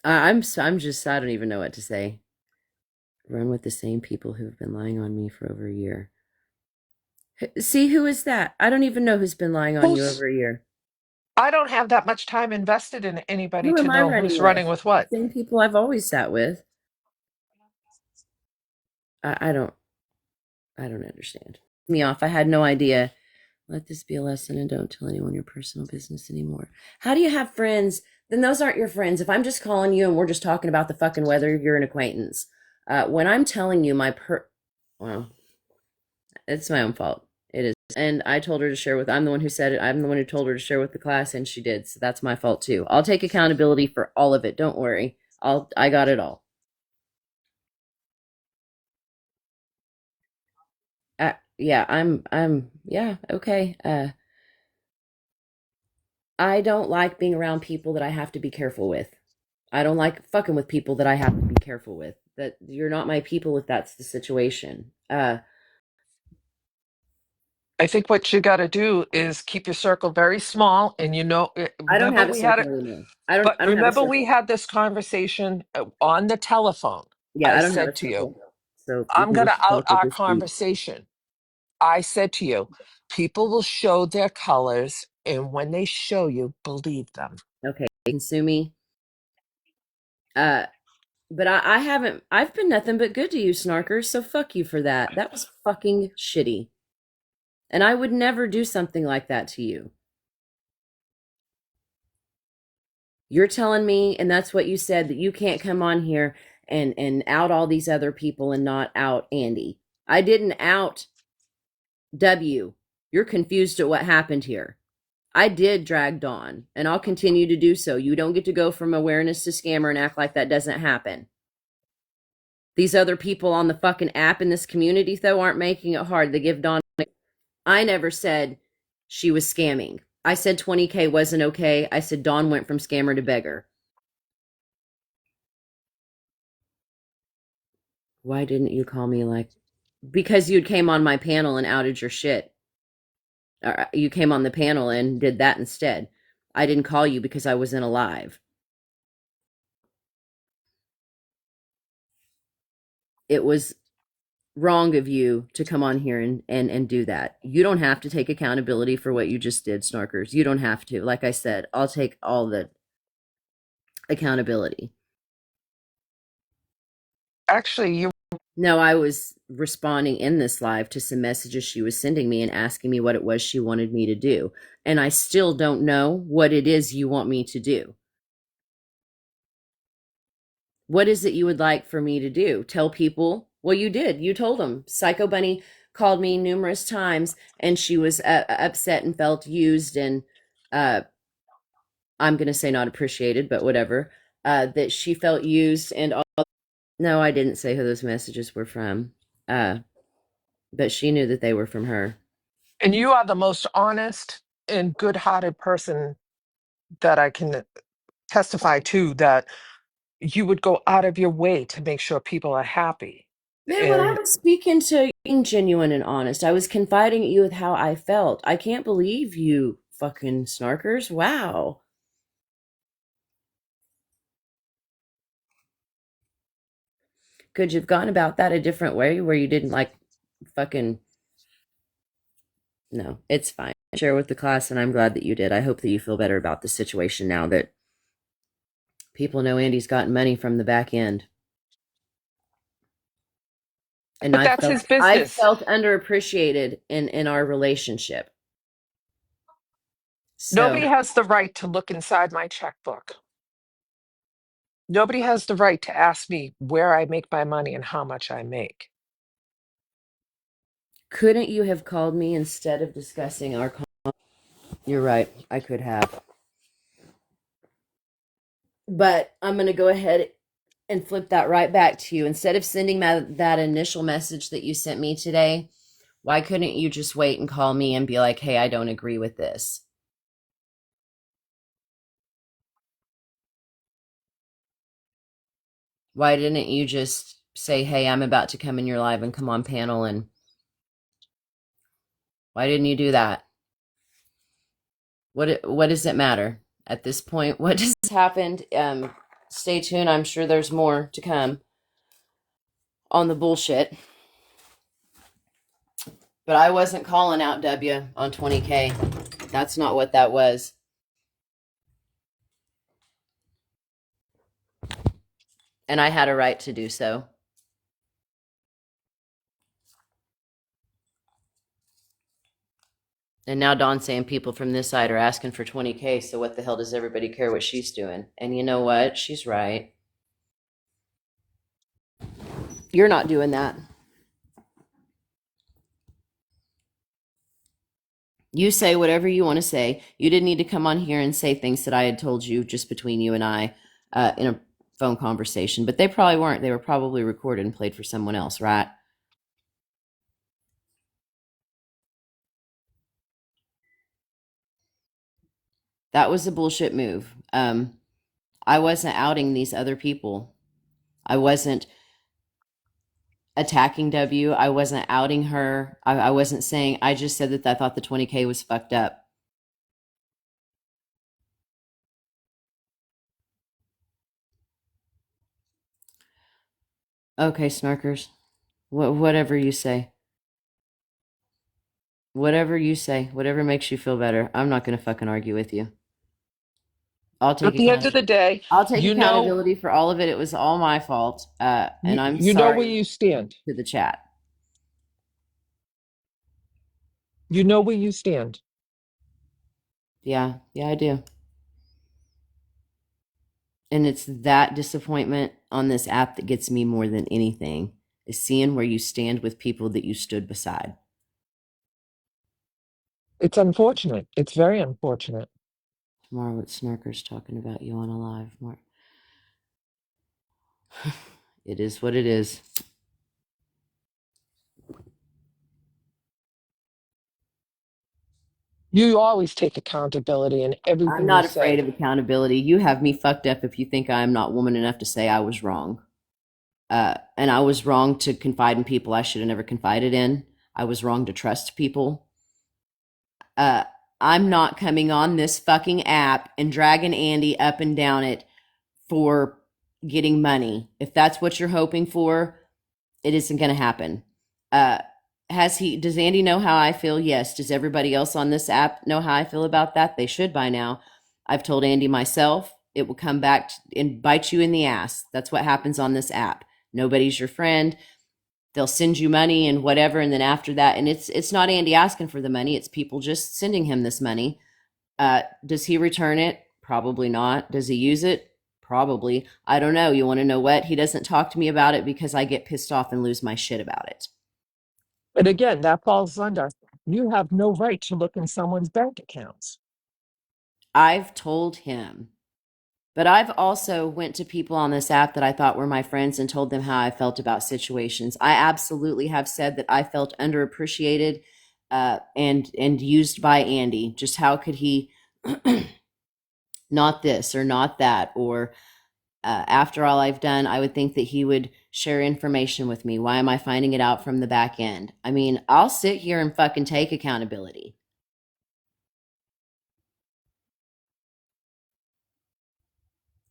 I'm just I don't even know what to say. Run with the same people who've been lying on me for over a year. See, who is that? I don't even know who's been lying on you Who's over a year. I don't have that much time invested in anybody Who to am I know running who's with? running with what. Same people I've always sat with. I don't I don't understand. Me off. I had no idea. Let this be a lesson and don't tell anyone your personal business anymore. How do you have friends? Then those aren't your friends. If I'm just calling you and we're just talking about the fucking weather, you're an acquaintance. When I'm telling you well, it's my own fault. It is. And I told her to share with, I'm the one who said it. I'm the one who told her to share with the class and she did. So that's my fault too. I'll take accountability for all of it. Don't worry. I got it all. Yeah, yeah, okay. I don't like being around people that I have to be careful with. I don't like fucking with people that I have to be careful with. That you're not my people if that's the situation. I think what you got to do is keep your circle very small. And I don't remember have a we had circle it, anymore. but I don't have a remember we circle. had this conversation on the telephone. Yeah, I I don't have a said to you, circle. So we I'm can going to just out talk or our just speak. conversation. I said to you, people will show their colors, and when they show you, believe them. Okay, consume me. Uh but I haven't I've been nothing but good to you, snarkers, so fuck you for that. That was fucking shitty. And I would never do something like that to you. You're telling me, and that's what you said, that you can't come on here and out all these other people and not out Andy. I didn't out W. You're confused at what happened here. I did drag Dawn, and I'll continue to do so. You don't get to go from awareness to scammer and act like that doesn't happen. These other people on the fucking app in this community, though, aren't making it hard. They give Dawn. I never said she was scamming. I said 20K wasn't okay. I said Dawn went from scammer to beggar. Why didn't you call me like? Because you came on my panel and outed your shit. You came on the panel and did that instead. I didn't call you because I wasn't alive. It was wrong of you to come on here and do that. You don't have to take accountability for what you just did, Snarkers. You don't have to. Like I said, I'll take all the accountability. Actually, you No, I was responding in this live to some messages she was sending me and asking me what it was she wanted me to do. And I still don't know what it is you want me to do. What is it you would like for me to do? Tell people? Well, you did. You told them. Psycho Bunny called me numerous times and she was upset and felt used and I'm going to say not appreciated, but whatever. That she felt used and all. No, I didn't say who those messages were from. But she knew that they were from her. and you are the most honest and good-hearted person that I can testify to, that you would go out of your way to make sure people are happy. Man, when I And was speaking to you, being genuine and honest, I was confiding at you with how I felt. I can't believe you fucking snarkers. Wow. Could you have gone about that a different way where you didn't like fucking. No, it's fine. Share with the class, and I'm glad that you did. I hope that you feel better about the situation now that people know Andy's gotten money from the back end. And but that's his I've business. felt underappreciated in our relationship. Nobody So has the right to look inside my checkbook. Nobody has the right to ask me where I make my money and how much I make. couldn't you have called me instead of discussing our You're right. I could have. But I'm going to go ahead and flip that right back to you. Instead of sending that initial message that you sent me today, why couldn't you just wait and call me and be like, hey, I don't agree with this? Why didn't you just say, hey, I'm about to come in your live and come on panel? And why didn't you do that? What does it matter at this point? What just happened? Stay tuned. I'm sure there's more to come on the bullshit. But I wasn't calling out W on 20K. That's not what that was. And I had a right to do so. And now Dawn's saying people from this side are asking for 20K, so what the hell does everybody care what she's doing? And you know what? She's right. You're not doing that. You say whatever you want to say. You didn't need to come on here and say things that I had told you just between you and I in a phone conversation. But they probably weren't. They were probably recorded and played for someone else, right? That was a bullshit move. I wasn't outing these other people. I wasn't attacking W. I wasn't outing her. I wasn't saying, I just said that I thought the 20K was fucked up. Okay, snarkers. Whatever you say. Whatever you say. Whatever makes you feel better. I'm not going to fucking argue with you. I'll take At the end of the accountability. day, I'll take you know, accountability for all of it. It was all my fault. And I'm you know where sorry you stand. to the chat. You know where you stand. Yeah, I do. And it's that disappointment on this app that gets me more than anything, is seeing where you stand with people that you stood beside. It's unfortunate. It's very unfortunate. Tomorrow, what Snarker's talking about you on a live. More. It is what it is. You always take accountability in I'm everything you not afraid say. of accountability. You have me fucked up if you think I am not woman enough to say I was wrong. And I was wrong to confide in people I should have never confided in. I was wrong to trust people. Uh, I'm not coming on this fucking app and dragging Andy up and down it for getting money. If that's what you're hoping for, it isn't going to happen. Uh, does Andy know how I feel? Yes. Does everybody else on this app know how I feel about that? They should by now. I've told Andy myself. It will come back and bite you in the ass. That's what happens on this app. Nobody's your friend. They'll send you money and whatever, and then after that, and it's not Andy asking for the money. It's people just sending him this money. Does he return it? Probably not. Does he use it? Probably. I don't know. You want to know what? He doesn't talk to me about it because I get pissed off and lose my shit about it. But again, that falls under you have no right to look in someone's bank accounts. I've told him. But I've also went to people on this app that I thought were my friends and told them how I felt about situations. I absolutely have said that I felt underappreciated and used by Andy. Just how could he not this or not that? Or after all I've done, I would think that he would share information with me. Why am I finding it out from the back end? I mean, I'll sit here and fucking take accountability.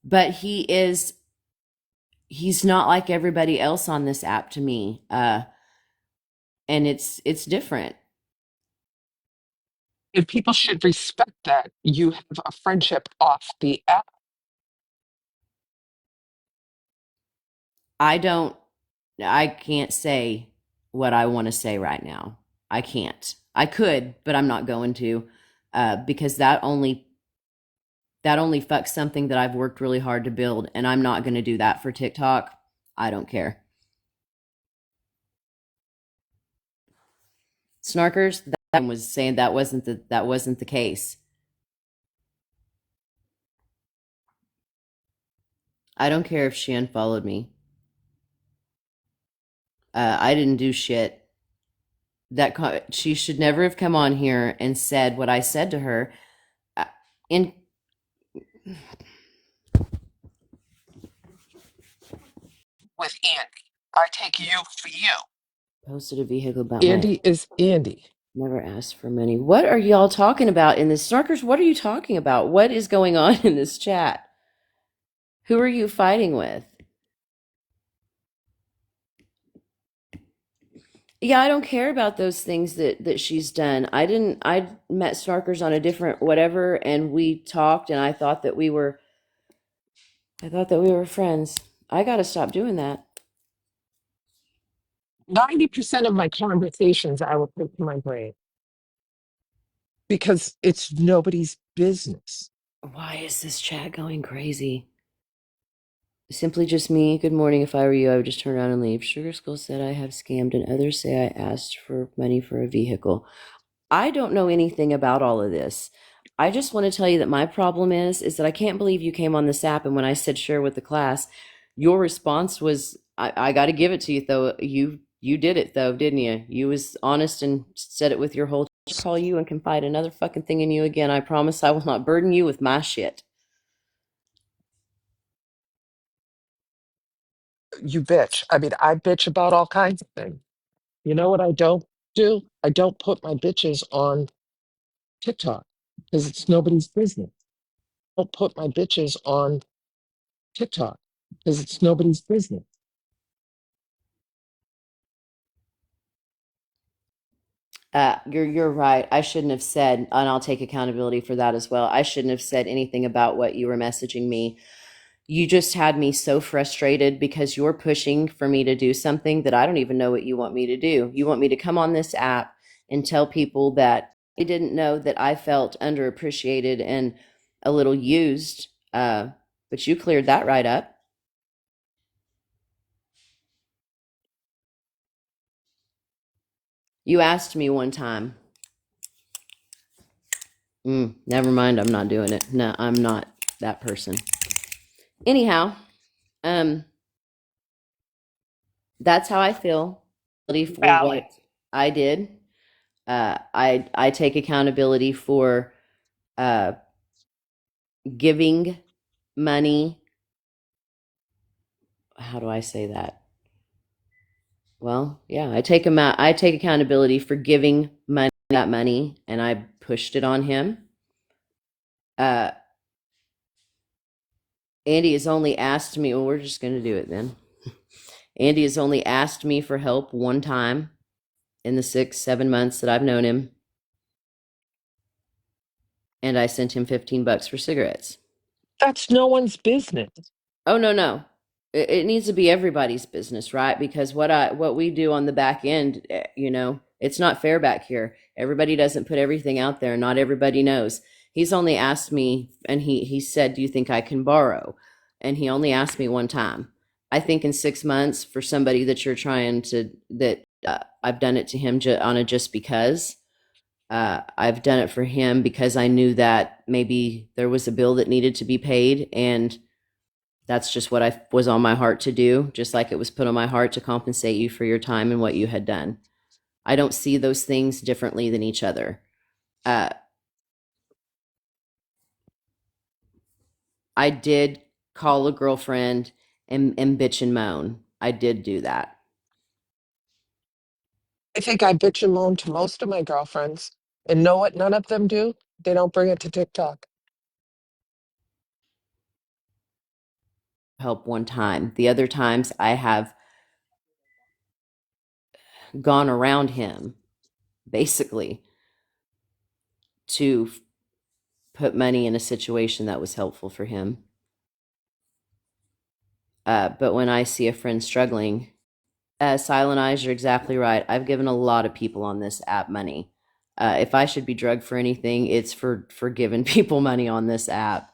But he's not like everybody else on this app to me. And it's different. And people should respect that you have a friendship off the app. I can't say what I want to say right now. I can't. I could, but I'm not going to, because that only fucks something that I've worked really hard to build, and I'm not going to do that for TikTok. I don't care. Snarkers, that was saying that wasn't the case. I don't care if she unfollowed me. I didn't do shit. She should never have come on here and said what I said to her. In With Andy, I take you for you. posted a vehicle about my Andy is Andy. never asked for money. What are y'all talking about in this? Snarkers, what are you talking about? What is going on in this chat? Who are you fighting with? Yeah, I don't care about those things that she's done. I met Snarkers on a different whatever, and we talked, and I thought that we were friends. I got to stop doing that. 90% of my conversations I will put to my brain because it's nobody's business. Why is this chat going crazy? Simply just me. Good morning. If I were you, I would just turn around and leave. Sugar Skull said I have scammed, and others say I asked for money for a vehicle. I don't know anything about all of this. I just want to tell you that my problem is that I can't believe you came on this app, and when I said share with the class, your response was, I got to give it to you though. You did it though, didn't you? You was honest and said it with your whole. I'll call you and confide another fucking thing in you again. I promise I will not burden you with my shit. You bitch. I mean, I bitch about all kinds of things. You know what I don't do? I don't put my bitches on TikTok because it's nobody's business. I don't put my bitches on TikTok because it's nobody's business. You're right. I shouldn't have said, and I'll take accountability for that as well. I shouldn't have said anything about what you were messaging me. You just had me so frustrated because you're pushing for me to do something that I don't even know what you want me to do. You want me to come on this app and tell people that they didn't know that I felt underappreciated and a little used. But you cleared that right up. You asked me one time. Never mind, I'm not doing it. No, I'm not that person. Anyhow, um, that's how I feel for Valid. what I did. I take accountability for uh, giving money. How do I say that? Well, yeah, I take accountability for giving money that money, and I pushed it on him. Uh, Andy has only asked me. Well, we're just going to do it then. Andy has only asked me for help one time in the 6, 7 months that I've known him, and I sent him $15 for cigarettes. That's no one's business. Oh no, no. It needs to be everybody's business, right? Because what we do on the back end, it's not fair back here. Everybody doesn't put everything out there. Not everybody knows. He's only asked me, and he said, "Do you think I can borrow?" And he only asked me one time. I think in 6 months, for somebody that you're trying to that I've done it to him on a just because. I've done it for him because I knew that maybe there was a bill that needed to be paid, and that's just what I was on my heart to do, just like it was put on my heart to compensate you for your time and what you had done. I don't see those things differently than each other. Uh, I did call a girlfriend and bitch and moan. I did do that. I think I bitch and moan to most of my girlfriends. And know what none of them do? They don't bring it to TikTok. Help one time. The other times I have gone around him, basically, to put money in a situation that was helpful for him. But when I see a friend struggling, Silent Eyes, you're exactly right. I've given a lot of people on this app money. If I should be drugged for anything, it's for giving people money on this app.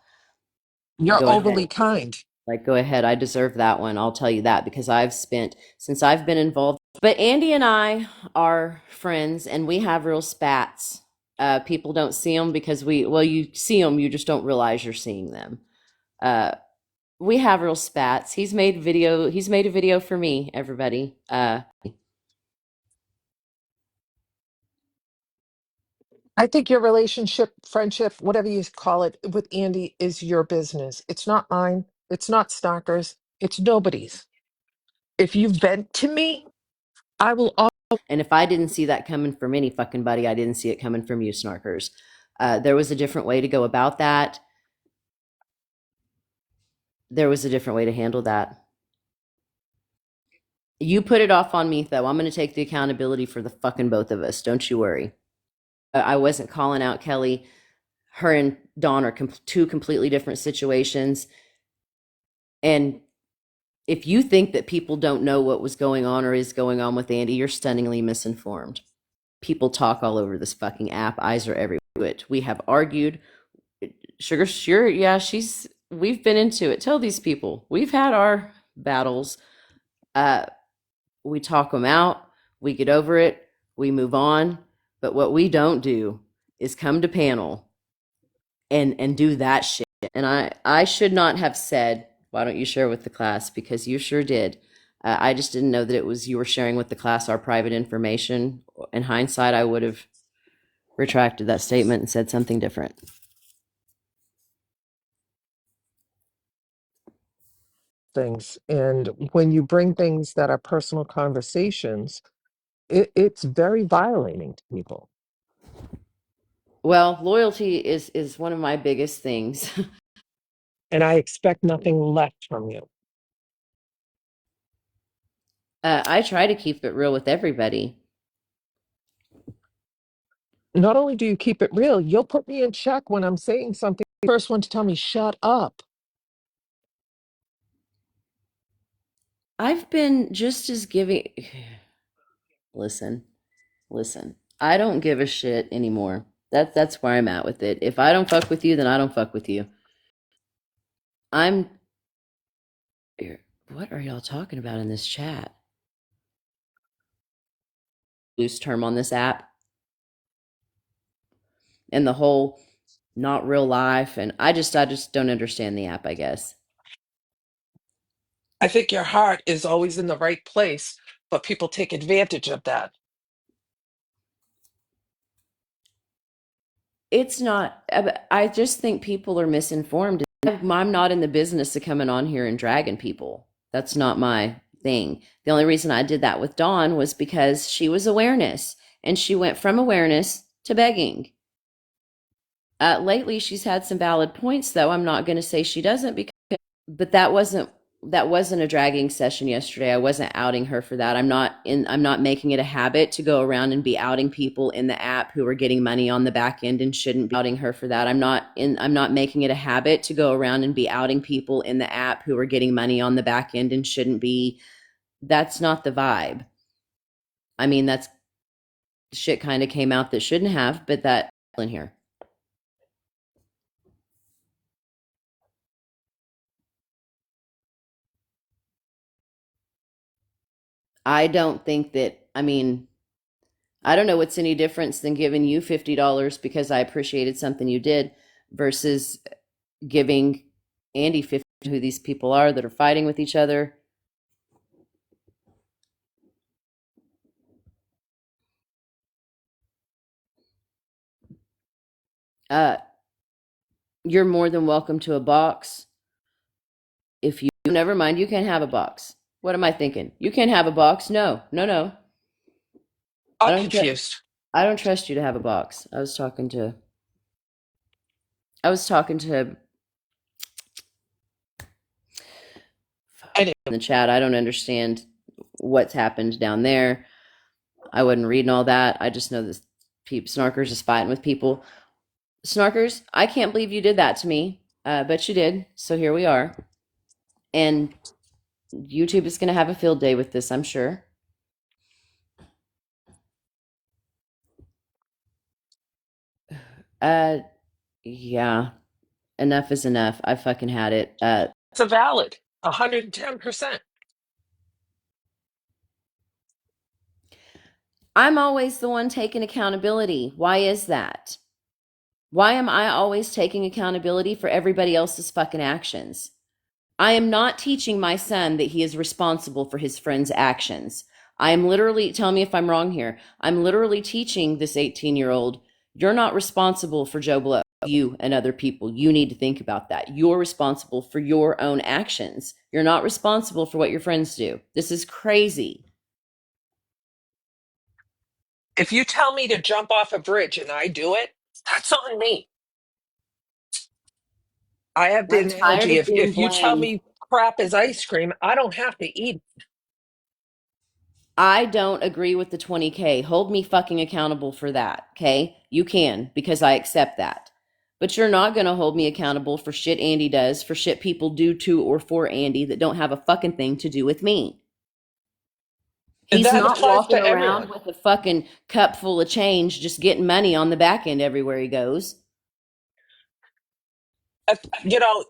You're Go ahead. overly kind. Like, go ahead. I deserve that one. I'll tell you that because I've spent, since I've been involved. But Andy and I are friends and we have real spats. People don't see them because you see them, you just don't realize you're seeing them. We have real spats. He's made a video for me, everybody. I think your relationship, friendship, whatever you call it, with Andy is your business. It's not mine. It's not Stalker's. It's nobody's. If you vent to me, I will. And if I didn't see that coming from any fucking buddy, I didn't see it coming from you, snarkers. There was a different way to go about that. There was a different way to handle that. You put it off on me, though. I'm going to take the accountability for the fucking both of us. Don't you worry. I wasn't calling out Kelly. Her and Dawn are two completely different situations. And if you think that people don't know what was going on or is going on with Andy, you're stunningly misinformed. People talk all over this fucking app. Eyes are everywhere. We have argued. Sugar, sure, yeah, we've been into it. Tell these people we've had our battles. Uh, we talk them out. We get over it. We move on. But what we don't do is come to panel and do that shit. And I should not have said, why don't you share with the class? Because you sure did. I just didn't know that it was you were sharing with the class our private information. In hindsight, I would have retracted that statement and said something different. Things. And when you bring things that are personal conversations, it's very violating to people. Well, loyalty is one of my biggest things. And I expect nothing left from you. I try to keep it real with everybody. Not only do you keep it real, you'll put me in check when I'm saying something. First one to tell me, shut up. I've been just as giving. Listen, listen. I don't give a shit anymore. That's where I'm at with it. If I don't fuck with you, then I don't fuck with you. I'm. What are y'all talking about in this chat? Loose term on this app and the whole not real life, and I just don't understand the app, I guess. I think your heart is always in the right place, but people take advantage of that. It's not. I just think people are misinformed. I'm not in the business of coming on here and dragging people. That's not my thing. The only reason I did that with Dawn was because she was awareness, and she went from awareness to begging. Lately, she's had some valid points, though. I'm not going to say she doesn't, but that wasn't a dragging session yesterday. I wasn't outing her for that. I'm not making it a habit to go around and be outing people in the app who are getting money on the back end and shouldn't be outing her for that. I'm not making it a habit to go around and be outing people in the app who are getting money on the back end and shouldn't be. That's not the vibe. I mean, that's shit kind of came out that shouldn't have, but that in here. I don't think that, I mean, I don't know what's any difference than giving you $50 because I appreciated something you did versus giving Andy 50, who these people are that are fighting with each other. Uh, you're more than welcome to a box. If you, never mind, you can't have a box. What am I thinking? You can't have a box. No, no, no. I I'm don't, tr- confused. I don't trust you to have a box. I was talking to I in the chat. I don't understand what's happened down there. I wasn't reading all that. I just know this Snarkers is fighting with people. Snarkers, I can't believe you did that to me, but you did. So here we are. And YouTube is going to have a field day with this, I'm sure. Uh, yeah, enough is enough. I fucking had it. It's a valid 110%. I'm always the one taking accountability. Why is that? Why am I always taking accountability for everybody else's fucking actions? I am not teaching my son that he is responsible for his friend's actions. I am literally, tell me if I'm wrong here, I'm literally teaching this 18-year-old, you're not responsible for Joe Blow, you and other people. You need to think about that. You're responsible for your own actions. You're not responsible for what your friends do. This is crazy. If you tell me to jump off a bridge and I do it, that's on me. I have the I'm tired analogy, of being if you tell blamed. me crap is ice cream, I don't have to eat it. I don't agree with the 20K. Hold me fucking accountable for that, okay? You can, because I accept that. But you're not going to hold me accountable for shit Andy does, for shit people do to or for Andy that don't have a fucking thing to do with me. And He's that not applies walking to around everyone. with a fucking cup full of change just getting money on the back end everywhere he goes. You know,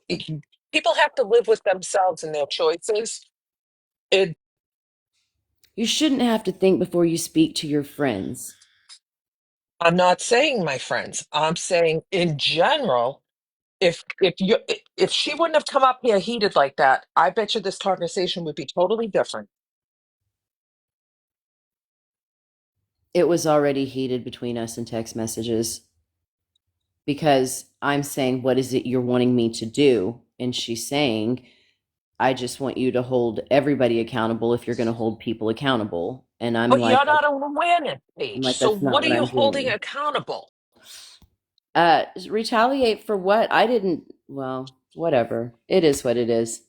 people have to live with themselves and their choices. It, You shouldn't have to think before you speak to your friends. I'm not saying my friends. I'm saying in general, if she wouldn't have come up here heated like that, I bet you this conversation would be totally different. It was already heated between us in text messages because I'm saying, what is it you're wanting me to do? And she's saying, I just want you to hold everybody accountable if you're going to hold people accountable. And I'm But like, you're not on an awareness I'm page. like, So that's not what are what you I'm holding doing. accountable? Retaliate for what? I didn't, well, whatever. It is what it is.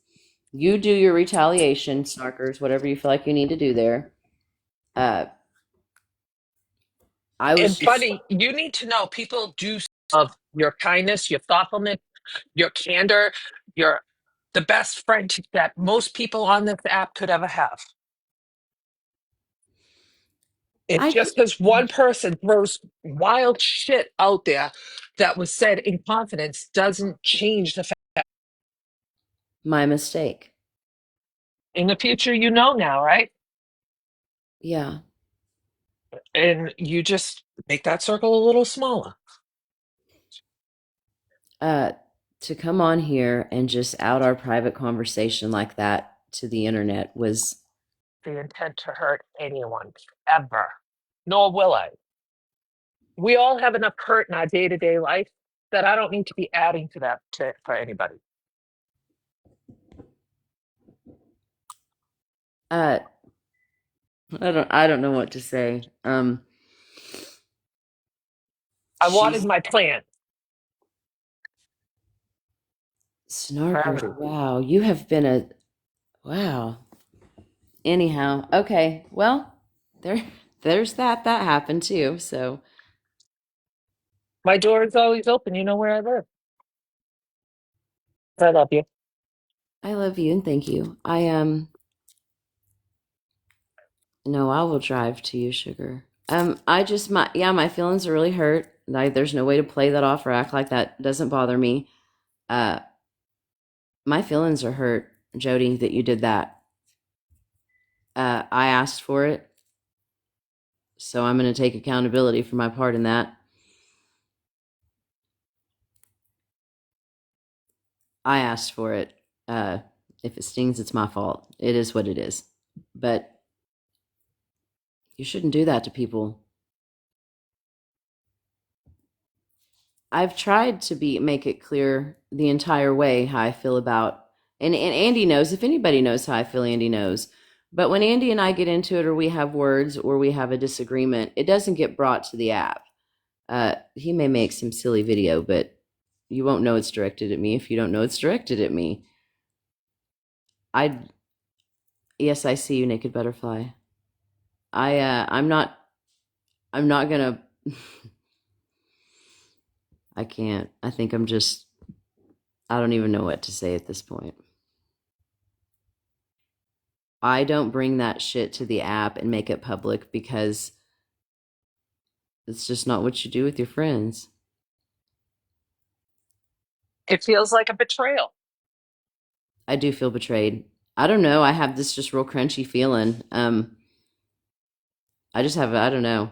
You do your retaliation, snarkers, whatever you feel like you need to do there. Uh, I was And just, buddy, you need to know people do of your kindness, your thoughtfulness, your candor, your the best friend that most people on this app could ever have. It's I, just because one person throws wild shit out there that was said in confidence doesn't change the fact. My mistake. In the future, you know now, right? Yeah. And you just make that circle a little smaller. Uh, to come on here and just out our private conversation like that to the internet was The intent to hurt anyone, ever. Nor will I. We all have enough hurt in our day-to-day life that I don't need to be adding to that for anybody. uh I don't know what to say. I wanted She's my plan for snarkers. everything. Wow, you have been a wow. Anyhow, okay. Well, there's that happened too. So My door is always open. You know where I live. I love you. I love you and thank you. I no, I will drive to you, sugar. I just my feelings are really hurt. Like there's no way to play that off or act like that doesn't bother me. Uh, my feelings are hurt, Jody, that you did that. I asked for it, so I'm going to take accountability for my part in that. I asked for it. If it stings, it's my fault. It is what it is. But you shouldn't do that to people. I've tried to make it clear the entire way how I feel about, and Andy knows. If anybody knows how I feel, Andy knows. But when Andy and I get into it, or we have words, or we have a disagreement, it doesn't get brought to the app. He may make some silly video, but you won't know it's directed at me if you don't know it's directed at me. I Yes, I see you, naked butterfly. I'm not gonna. I can't. I think I'm just. I don't even know what to say at this point. I don't bring that shit to the app and make it public because it's just not what you do with your friends. It feels like a betrayal. I do feel betrayed. I don't know. I have this just real crunchy feeling. I don't know.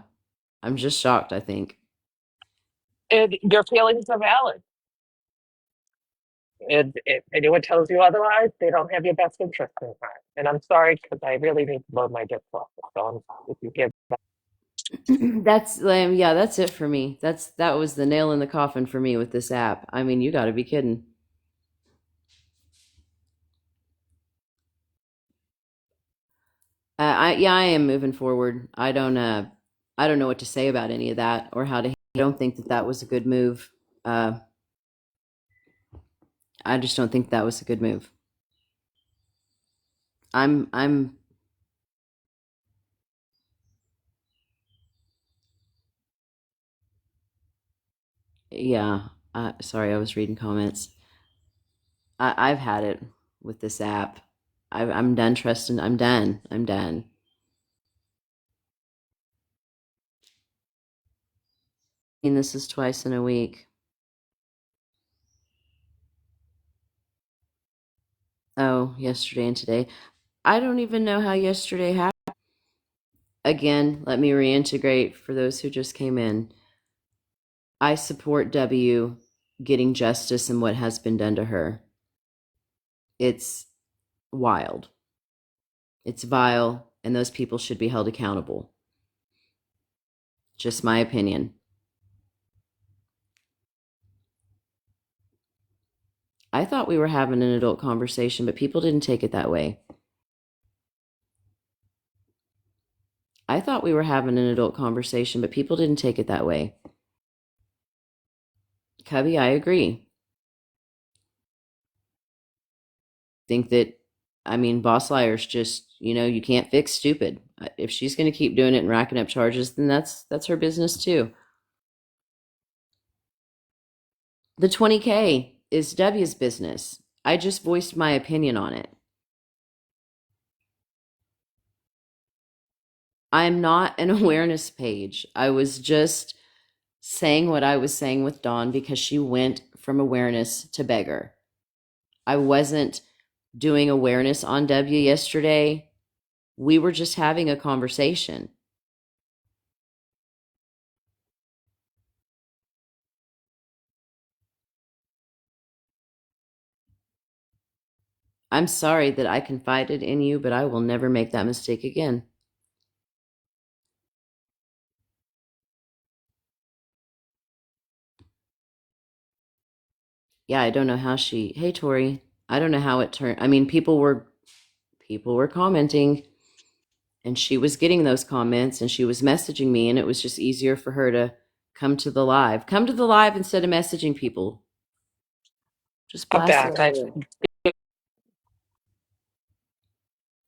I'm just shocked, I think. And your feelings are valid. And if anyone tells you otherwise, they don't have your best interest in mind. And I'm sorry because I really need to load my dishwasher. So if you give that, Yeah, that's it for me. That was the nail in the coffin for me with this app. I mean, you got to be kidding. I am moving forward. I don't know what to say about any of that or how to. I don't think that was a good move. Uh, I just don't think that was a good move. I'm yeah. Sorry, I was reading comments. I've had it with this app. I'm done trusting. I'm done. I'm done. And this is twice in a week. Oh, yesterday and today. I don't even know how yesterday happened. Again, let me reintegrate for those who just came in. I support W getting justice in what has been done to her. It's wild. It's vile, and those people should be held accountable. Just my opinion. I thought we were having an adult conversation, but people didn't take it that way. I thought we were having an adult conversation, but people didn't take it that way. Cubby, I agree. Think that, I mean, Boss Liar's just, you can't fix stupid. If she's going to keep doing it and racking up charges, then that's her business too. The 20K is W's business. I just voiced my opinion on it. I'm not an awareness page. I was just saying what I was saying with Dawn because she went from awareness to beggar. I wasn't doing awareness on W yesterday. We were just having a conversation. I'm sorry that I confided in you, but I will never make that mistake again. Yeah, I don't know how hey Tori, I don't know how it turned. I mean, people were commenting, and she was getting those comments, and she was messaging me, and it was just easier for her to come to the live instead of messaging people. Just I'm blast it back. through it.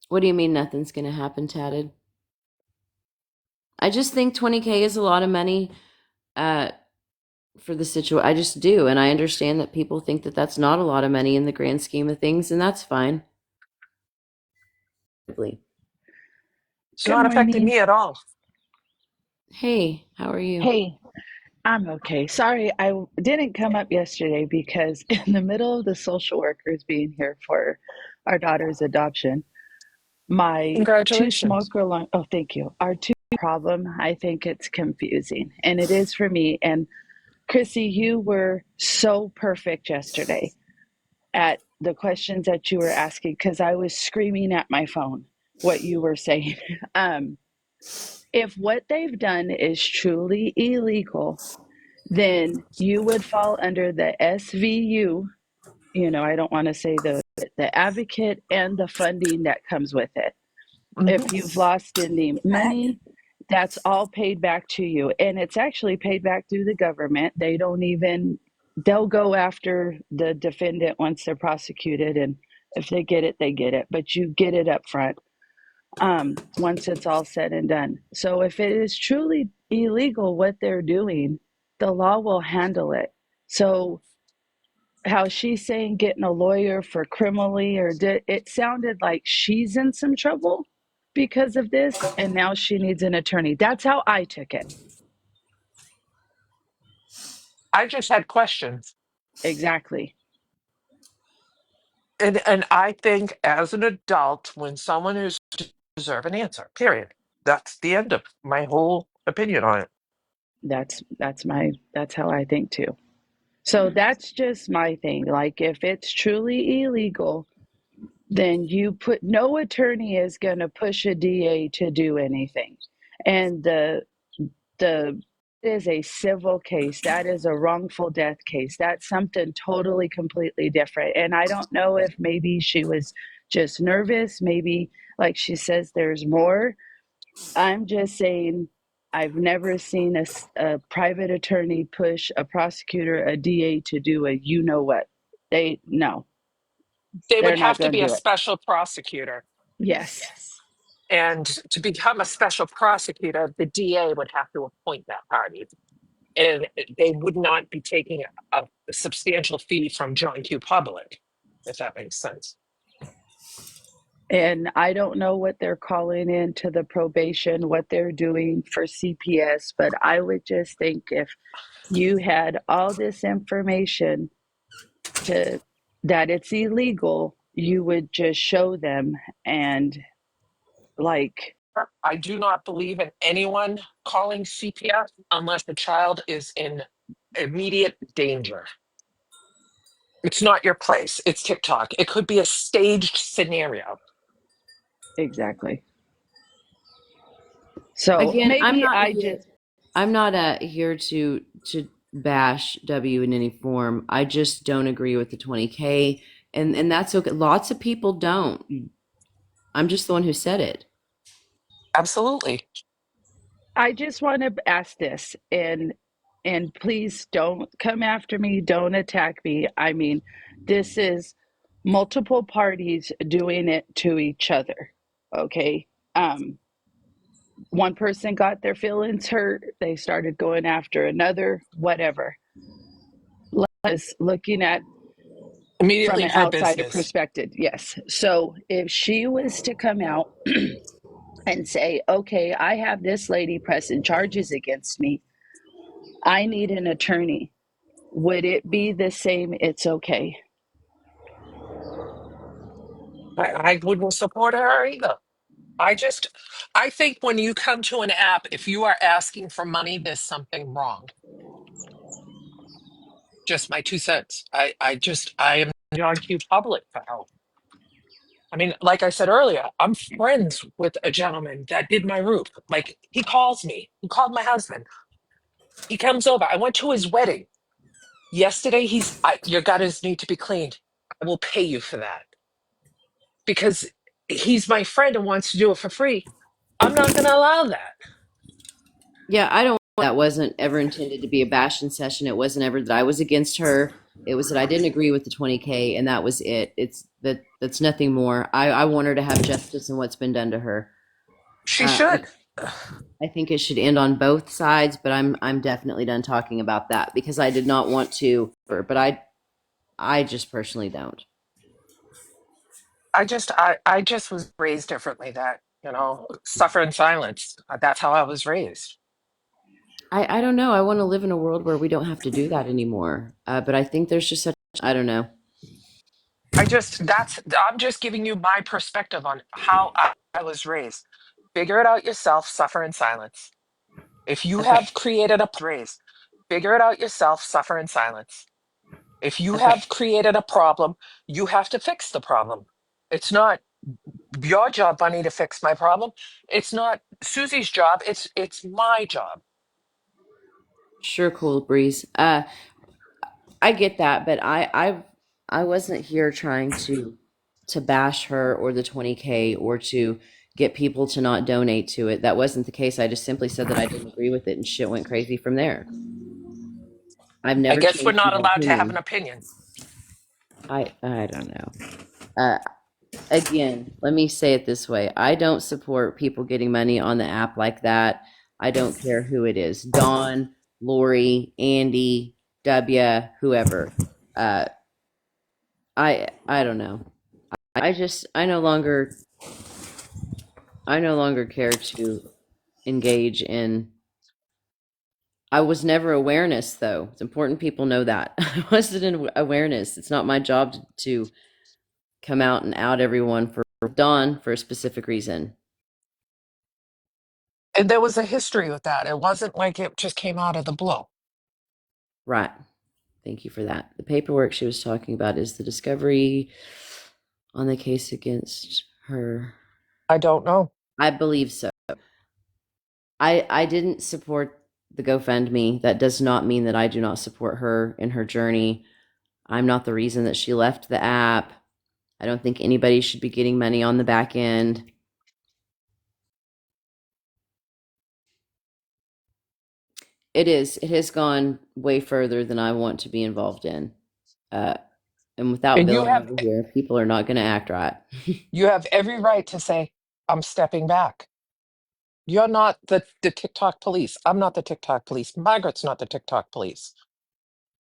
What do you mean nothing's gonna happen, Tatted? I just think 20K is a lot of money uh, for the situation. I just do, and I understand that people think that that's not a lot of money in the grand scheme of things, and that's fine. It's Good not affecting morning. me at all. Hey, how are you? Hey, I'm okay. Sorry, didn't come up yesterday because in the middle of the social workers being here for our daughter's adoption, my two Congratulations. smoker alarm, oh, thank you. Our two problem, I think it's confusing, and it is for me. And Chrissy, you were so perfect yesterday at the questions that you were asking because I was screaming at my phone what you were saying. Um, if what they've done is truly illegal, then you would fall under the SVU. I don't want to say the advocate and the funding that comes with it. Hmm. If you've lost any money, that's all paid back to you. And it's actually paid back through the government. They'll go after the defendant once they're prosecuted. And if they get it, they get it. But you get it up front once it's all said and done. So if it is truly illegal what they're doing, the law will handle it. So how she's saying getting a lawyer for criminally it sounded like she's in some trouble because of this and now she needs an attorney. That's how I took it. I just had questions. Exactly. And I think as an adult, when someone is deserve an answer, period. That's the end of my whole opinion on it. That's how I think too. So that's just my thing. Like if it's truly illegal, then no attorney is going to push a DA to do anything. And the is a civil case. That is a wrongful death case. That's something totally completely different. And I don't know if maybe she was just nervous, maybe like she says there's more. I'm just saying I've never seen a private attorney push a prosecutor, a DA to do a you know what. No, They would they're not have to going be to a do it. special prosecutor. Yes. And to become a special prosecutor, the DA would have to appoint that party. And they would not be taking a substantial fee from John Q. Public, if that makes sense. And I don't know what they're calling into the probation, what they're doing for CPS, but I would just think if you had all this information that it's illegal, you would just show them and like I do not believe in anyone calling CPS unless the child is in immediate danger. It's not your place. It's TikTok. It could be a staged scenario. exactly. So Again, I'm maybe not I here. just I'm not here to bash W in any form. I just don't agree with the 20K, and that's okay. Lots of people don't. I'm just the one who said it. Absolutely. I just want to ask this and please don't come after me, don't attack me. I mean, this is multiple parties doing it to each other. Okay? One person got their feelings hurt, they started going after another, whatever. Let's looking at from Immediately an her outsider business. perspective. Yes. So if she was to come out and say, "Okay, I have this lady pressing charges against me. I need an attorney." Would it be the same? It's okay. I wouldn't support her either. I just, I think when you come to an app, if you are asking for money, there's something wrong. Just my 2 cents. I am not too public for help. I mean, like I said earlier, I'm friends with a gentleman that did my roof. Like, he calls me. He called my husband. He comes over. I went to his wedding. Yesterday, your gutters need to be cleaned. I will pay you for that because he's my friend and wants to do it for free. I'm not going to allow that. Yeah, I don't. That wasn't ever intended to be a bashing session. It wasn't ever that I was against her. It was that I didn't agree with the 20K, and that was it. That's nothing more. I want her to have justice in what's been done to her. She Uh, I, should. I think it should end on both sides, but I'm definitely done talking about that because I did not want to, but I just personally don't. I just was raised differently that, suffer in silence. That's how I was raised. I don't know. I want to live in a world where we don't have to do that anymore. But I think there's just such I don't know. I'm just giving you my perspective on how I was raised. Figure it out yourself, suffer in silence. If you Okay. have created a raise, figure it out yourself, suffer in silence. If you Okay. have created a problem, you have to fix the problem. It's not your job, Bunny, to fix my problem. It's not Susie's job. It's my job. Sure, cool breeze. I get that, but I wasn't here trying to bash her or the 20K or to get people to not donate to it. That wasn't the case. I just simply said that I didn't agree with it and shit went crazy from there. I've I never guess we're changed not my allowed to have an opinion. opinion. I don't know. Uh, Again, let me say it this way. I don't support people getting money on the app like that. I don't care who it is. Dawn, Lori, Andy, W, whoever. Uh, I don't know. I no longer care to engage in. I was never awareness though. It's important people know that. I wasn't in awareness. It's not my job to come out and out everyone for Dawn for a specific reason. And there was a history with that. It wasn't like it just came out of the blue. Right. Thank you for that. The paperwork she was talking about is the discovery on the case against her. I don't know. I believe so. I didn't support the GoFundMe. That does not mean that I do not support her in her journey. I'm not the reason that she left the app. I don't think anybody should be getting money on the back end. It is. It has gone way further than I want to be involved in. Uh, and without And Bill over here, people are not going to act right. you have every right to say, I'm stepping back. You're not the TikTok police. I'm not the TikTok police. Margaret's not the TikTok police.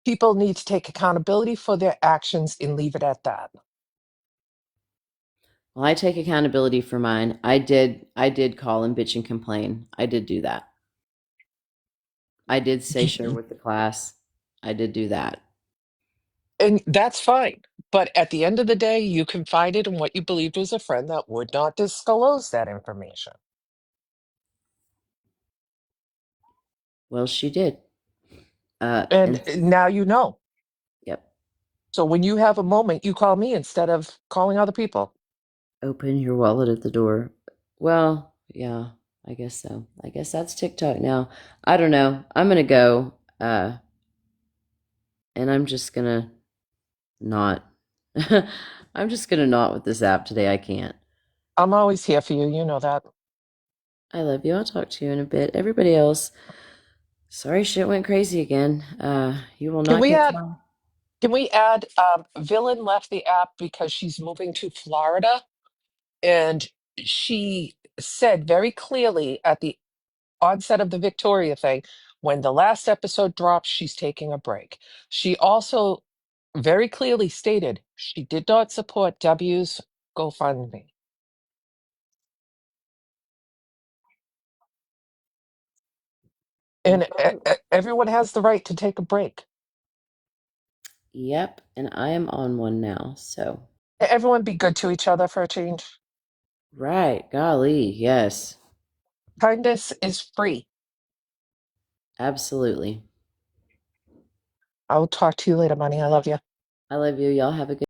People need to take accountability for their actions and leave it at that. Well, I take accountability for mine. I did call and bitch and complain. I did do that. I did say share with the class. I did do that. And that's fine. But at the end of the day, you confided in what you believed was a friend that would not disclose that information. Well, she did. And And now you know. yep. So when you have a moment, you call me instead of calling other people. Open your wallet at the door. Well, yeah, I guess so. I guess that's TikTok now. I don't know. I'm gonna go. And I'm just gonna not. I'm just gonna not with this app today. I can't. I'm always here for you. You know that. I love you. I'll talk to you in a bit. Everybody else, sorry shit went crazy again. You will Can not we catch add my Can we add Villain left the app because she's moving to Florida? And she said very clearly at the onset of the Victoria thing, when the last episode drops, she's taking a break. She also very clearly stated she did not support W's GoFundMe. And everyone has the right to take a break. Yep, and I am on one now, so Everyone be good to each other for a change. Right. Golly. Yes. Kindness is free. Absolutely. I'll talk to you later, Money. I love you. I love you. Y'all have a good